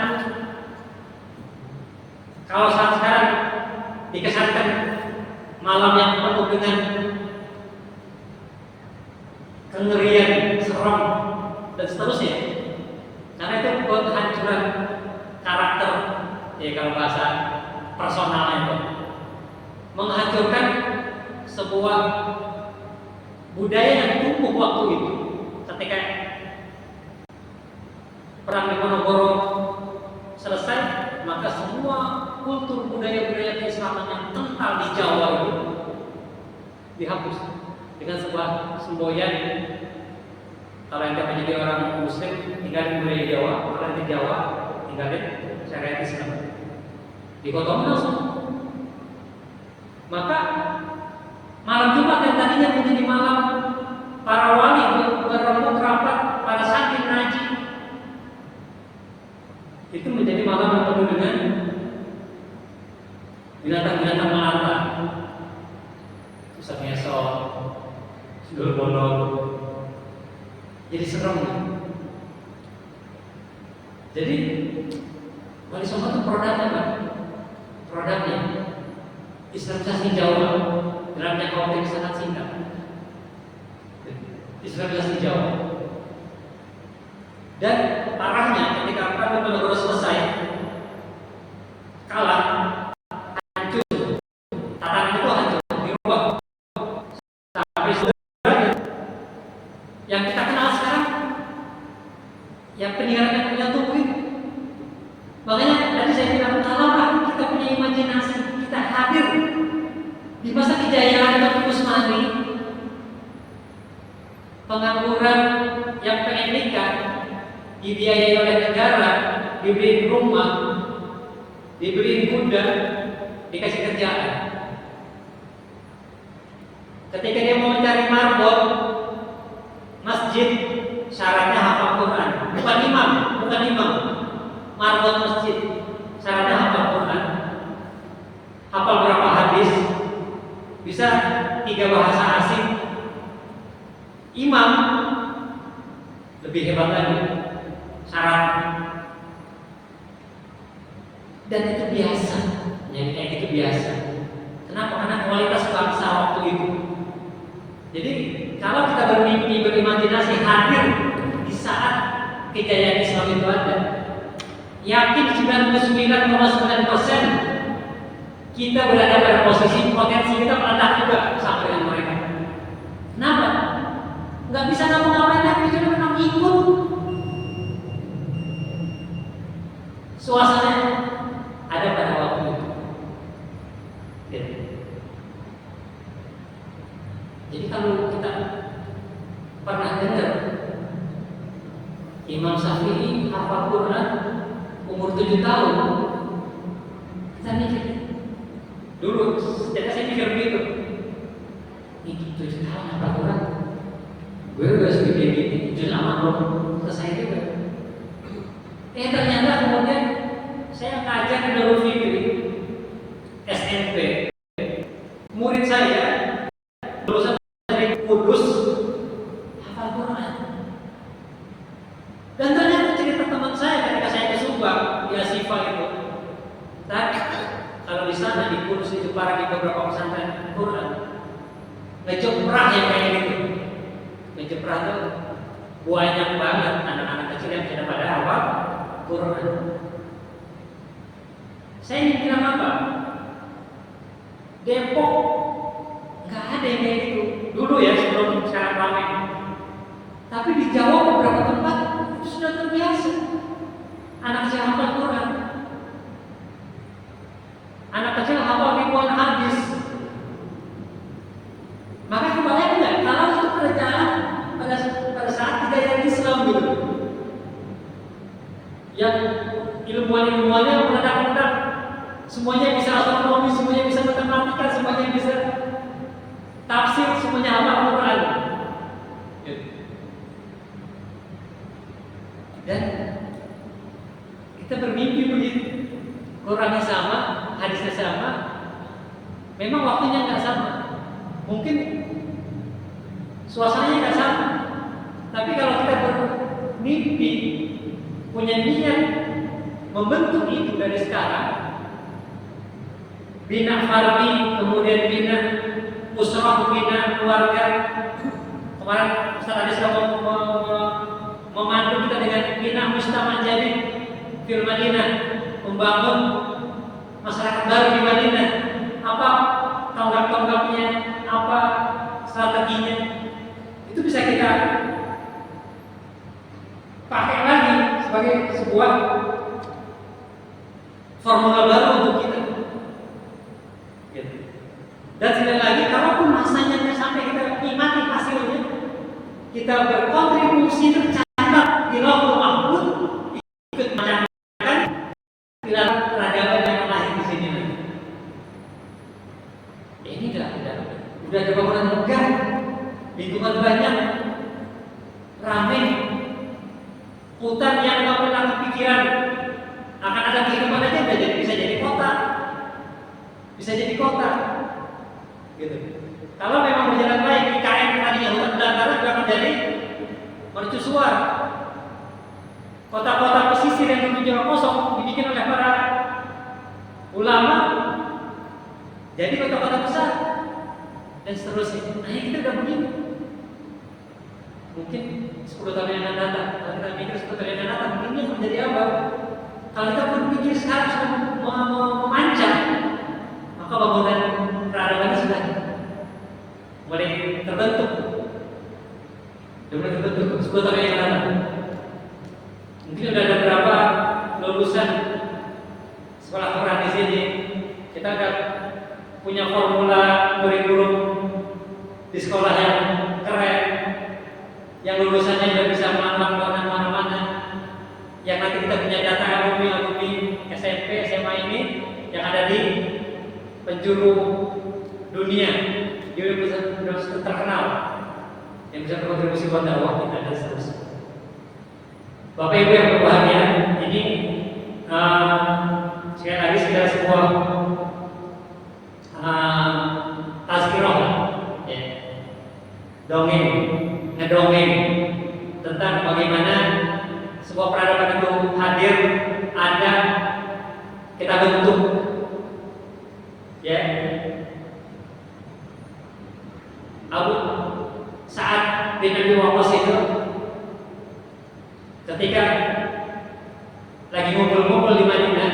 Kalau saat sekarang dikesankan malam yang penuh dengan kengerian, seram, dan seterusnya, karena itu buat kehancuran karakter, ya kalau bahasa personal itu, menghancurkan sebuah budaya yang tumbuh waktu itu. Ketika perang Diponegoro selesai, maka semua kultur budaya-budaya keislaman yang kental di Jawa itu dihapus dengan sebuah semboyan. Kalau yang menjadi orang Muslim tinggalin budaya Jawa, kalau yang di Jawa tinggalin syariat Islam. Dikotomi langsung. Maka malam Jumat yang tadinya menjadi malam para wali berembuk rapat, para santri ngaji, itu menjadi malam yang penuh dengan binatang-binatang melata, susah ngesot, sundul bolong, jadi serem. Jadi Wali Songo itu produknya Islamisasi Jawa dalam jangka waktu yang sangat singkat. Islamisasi Jawa. Dan parahnya ketika perang Diponegoro selesai, kalah, hancur, tatanan itu hancur, dirubah sampai sudah yang kita kenal sekarang, yang peninggalan yang punya tubuh itu. Makanya tadi saya bilang, kalaulah kita punya imajinasi, kita hadir di masa kejayaan Batu Usmani, pengangguran yang pengen nikah dibiayai oleh negara, dibeliin rumah, dibeliin kuda, dikasih kerjaan. Ketika dia mau mencari marbot masjid, syaratnya hafal Quran, bukan imam. Marbot masjid syaratnya hafal Quran, hafal berapa hadis, bisa 3 bahasa asing. Imam lebih hebat lagi syarat, dan itu biasa, yang kayak gitu biasa. Kenapa? Karena kualitas bangsa berimajinasi hadir di saat kejayaan Islam itu ada. Yakin 99,9% kita berada pada posisi potensi kita meledak juga sama dengan mereka. Kenapa? Nggak bisa ngapa-ngapain, tapi cuma menang ikut. Suasana ada pada waktu itu. Gitu. Jadi kalau kita pernah dengar Imam Syafi'i hafal Quran umur 7 tahun, kita mikir dulu, sejak saya mikir begitu, ini 7 tahun hafal Quran, gue udah segede gini, juz amat belum selesai juga. Ternyata kemudian saya ngajar di Darul Fikri SMP, murid saya lulusan dari Kudus hafal Quran. Dan ternyata cerita teman saya ketika saya ke Subang di Asifah itu, tadi kalau di sana di Kudus itu para di beberapa pesantren Quran, ngejeprah yang kayak gitu, ngejeprah tuh banyak banget anak-anak kecil yang sudah pada hafal Quran. Saya ingin bilang apa? Depok nggak ada yang kayak gitu dulu ya, sebelum sekarang ramai. Tapi di Jawa beberapa tempat itu sudah terbiasa anak kecil hafal Quran, anak kecil hafal ribuan hadis. Maka kebayang nggak kalau itu kerjaan pada saat kejayaan Islam gitu, yang ilmuwan-ilmuwannya meledak-ledak, semuanya bisa astronomi, semuanya bisa matematika, semuanya bisa tafsir, semuanya hafal Quran. Dan kita bermimpi begitu, Qurannya sama, hadisnya sama, memang waktunya nggak sama, mungkin suasananya nggak sama, tapi kalau kita bermimpi, punya niat membentuk itu dari sekarang, bina fardi, kemudian bina usrah, bina keluarga. Kemarin Ustaz Adi sudah memandu kita dengan bina mujtama jadi fil Madinah, membangun masyarakat baru di Madinah. Apa tonggak-tonggaknya, apa strateginya, itu bisa kita pakai lagi sebagai sebuah formula baru untuk kita. Dan sekali lagi, kalaupun masanya sampai kita nikmati hasilnya, kita berkontribusi tercatat di Lauhul Mahfuz, ikut mencatatkan pilar peradaban yang lahir di sini. Ini udah ada bangunan megah, lingkungan banyak, ramai, hutan yang nggak pernah kepikiran akan ada kehidupan aja bisa jadi kota, gitu. Kalau memang berjalan baik, IKN tadinya hutan belantara juga akan jadi mercusuar. Kota-kota pesisir yang dulu juga kosong dibikin oleh para ulama jadi kota-kota besar dan seterusnya. Nah, kita udah begini. Mungkin 10 tahun yang akan datang, kalau kita mikir 10 tahun yang akan datang, mungkin ini akan menjadi apa? Kalau kita berpikir sekarang sudah memanjang, maka bangunan peradaban sudah mulai terbentuk. Sudah mulai terbentuk 10 tahun yang akan datang. Mungkin sudah ada berapa lulusan sekolah Quran di sini. Kita ada punya formula kurikulum di sekolah yang keren, yang lulusannya sudah bisa melambang mana-mana, yang nanti kita punya data alumni SMP, SMA ini yang ada di penjuru dunia, di universitas terkenal yang bisa berkontribusi buat dakwah kita dan seterusnya. Bapak Ibu yang berbahagia, ini sekali lagi segala sebuah tazkirah, ya, ngedongeng tentang bagaimana sebuah peradaban itu hadir, ada, kita bentuk, ya. Abu Sa'ad bin Abi Waqqas ketika lagi ngumpul-ngumpul di Madinah,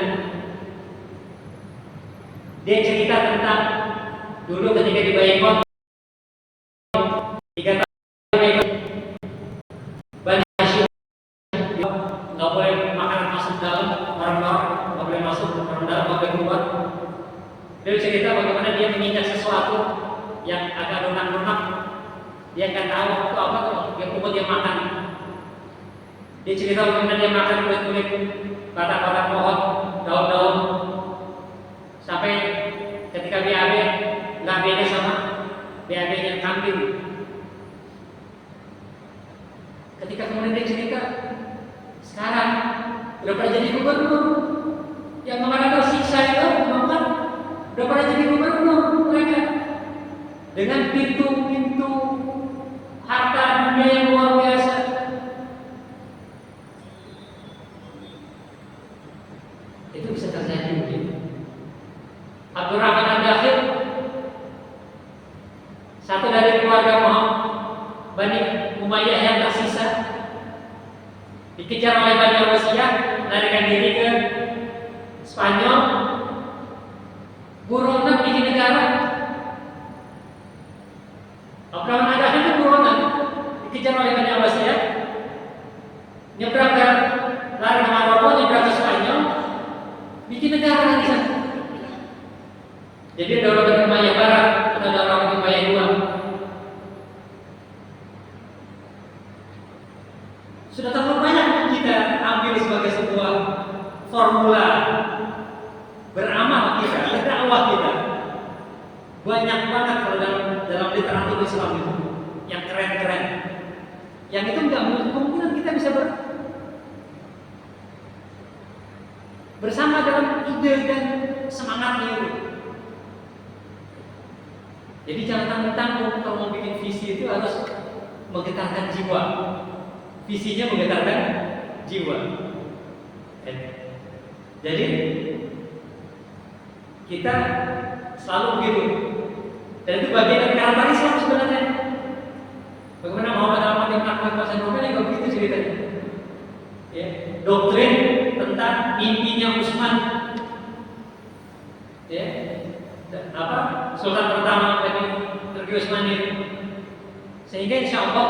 dia cerita tentang dulu ketika di Baikon 3 tahun Bani Hashim nggak boleh makanan masuk dalam, orang-orang nggak boleh masuk, orang dalam nggak boleh keluar. Dia cerita bagaimana dia menginjak sesuatu yang agak lunak-lunak, dia nggak tahu itu apa tuh, dia pukul dia makan. Dia cerita bagaimana dia makan kulit-kulit, batang-batang pohon, daun-daun, sampai ketika BAB nggak beda sama BAB yang kambing. Ketika kemudian dia cerita, sekarang udah pada jadi gubernur, yang kemarin tersiksa itu makan, udah pada jadi gubernur mereka dengan pintu-pintu harta dunia yang luar biasa. Itu bisa terjadi mungkin. Abdurrahman Ad-Dakhil, satu dari keluarga Bani Umayyah yang tersisa, dikejar oleh Bani Abbasiyah, melarikan diri ke Spanyol, buronan bikin negara. Abdurrahman Ad-Dakhil itu buronan, dikejar oleh Bani Abbasiyah, nyebrang ke lari ke Maroko, nyebrang ke Spanyol, bikin negara di sana. Jadi Daulah Bani Umayyah Barat atau Daulah Bani Umayyah II. Sudah terlalu banyak kita ambil sebagai sebuah formula beramal kita, berdakwah kita. Banyak banget kalau dalam literatur Islam itu yang keren-keren. Yang itu nggak kemungkinan kita bisa bersama dalam ide dan semangatnya itu. Jadi jangan tanggung-tanggung kalau mau bikin visi itu harus menggetarkan jiwa. Visinya menggetarkan jiwa. Jadi kita selalu begitu. Dan itu bagian dari karakter Islam sebenarnya. Bagaimana Muhammad Al-Fatih Pasal Nobel juga begitu ceritanya. Ya, doktrin tentang mimpinya Utsman. Ya, apa? Sultan pertama dari Turki Utsmani. Sehingga insya Allah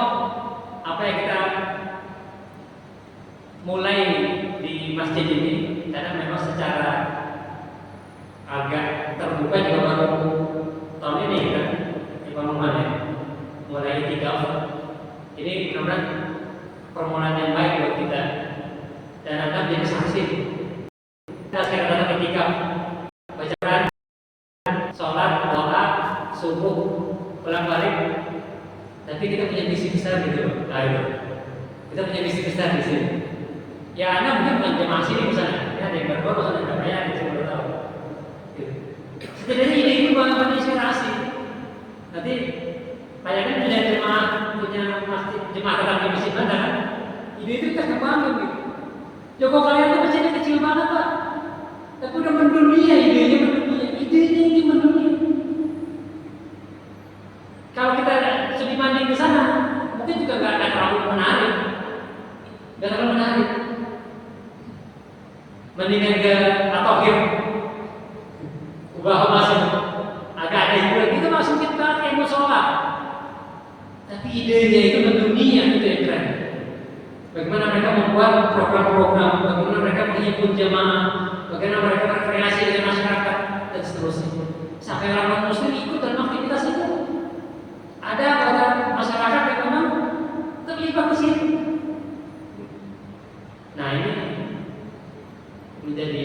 apa yang kita mulai di masjid ini, karena memang secara agak terbuka juga baru tahun ini kan, di pengumuman ya, mulai 3. Ini benar-benar permulaan yang baik buat kita dan akan jadi saksi. Kita sekarang datang ketika bacaan, sholat, doa, subuh, pulang balik, tapi kita punya misi besar gitu, kita punya misi besar di sini. Ya, Anda mungkin bukan jemaah sini misalnya, ya ada yang berdoa, ada yang bayar, saya baru tahu. Setidaknya ini bukan inspirasi. Nanti bayangkan punya jemaah, punya masjid, jemaah tetap di masjid Anda kan? Ide itu kita kembangin gitu. Joko kalian tuh masjidnya kecil banget Pak, tapi udah mendunia, idenya ini mendunia. Kalau kita studi banding di sana, mungkin juga nggak terlalu menarik, Mendingan ke Atohir, ubah masuk, agak ada hiburan, itu masuk kita kayak musola. Tapi idenya itu mendunia, itu yang keren. Bagaimana mereka membuat program-program, bagaimana mereka menghimpun jemaah, bagaimana mereka berkreasi dengan masyarakat dan seterusnya. Sampai orang muslim ikut dalam aktivitas itu. Ada masyarakat yang memang terlibat di situ. Nah ini menjadi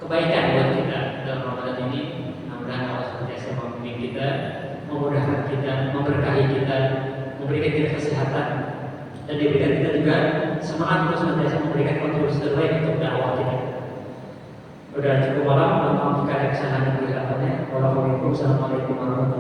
kebaikan buat kita dalam Ramadan ini. Mudah-mudahan Allah senantiasa membimbing kita, memudahkan kita, memberkahi kita, memberikan kita kesehatan, dan diberikan kita juga semangat untuk senantiasa memberikan kontribusi terbaik untuk dakwah kita. Udah cukup malam, mohon maaf jika ada kesalahan dan kesilapannya. Wassalamualaikum warahmatullahi wabarakatuh.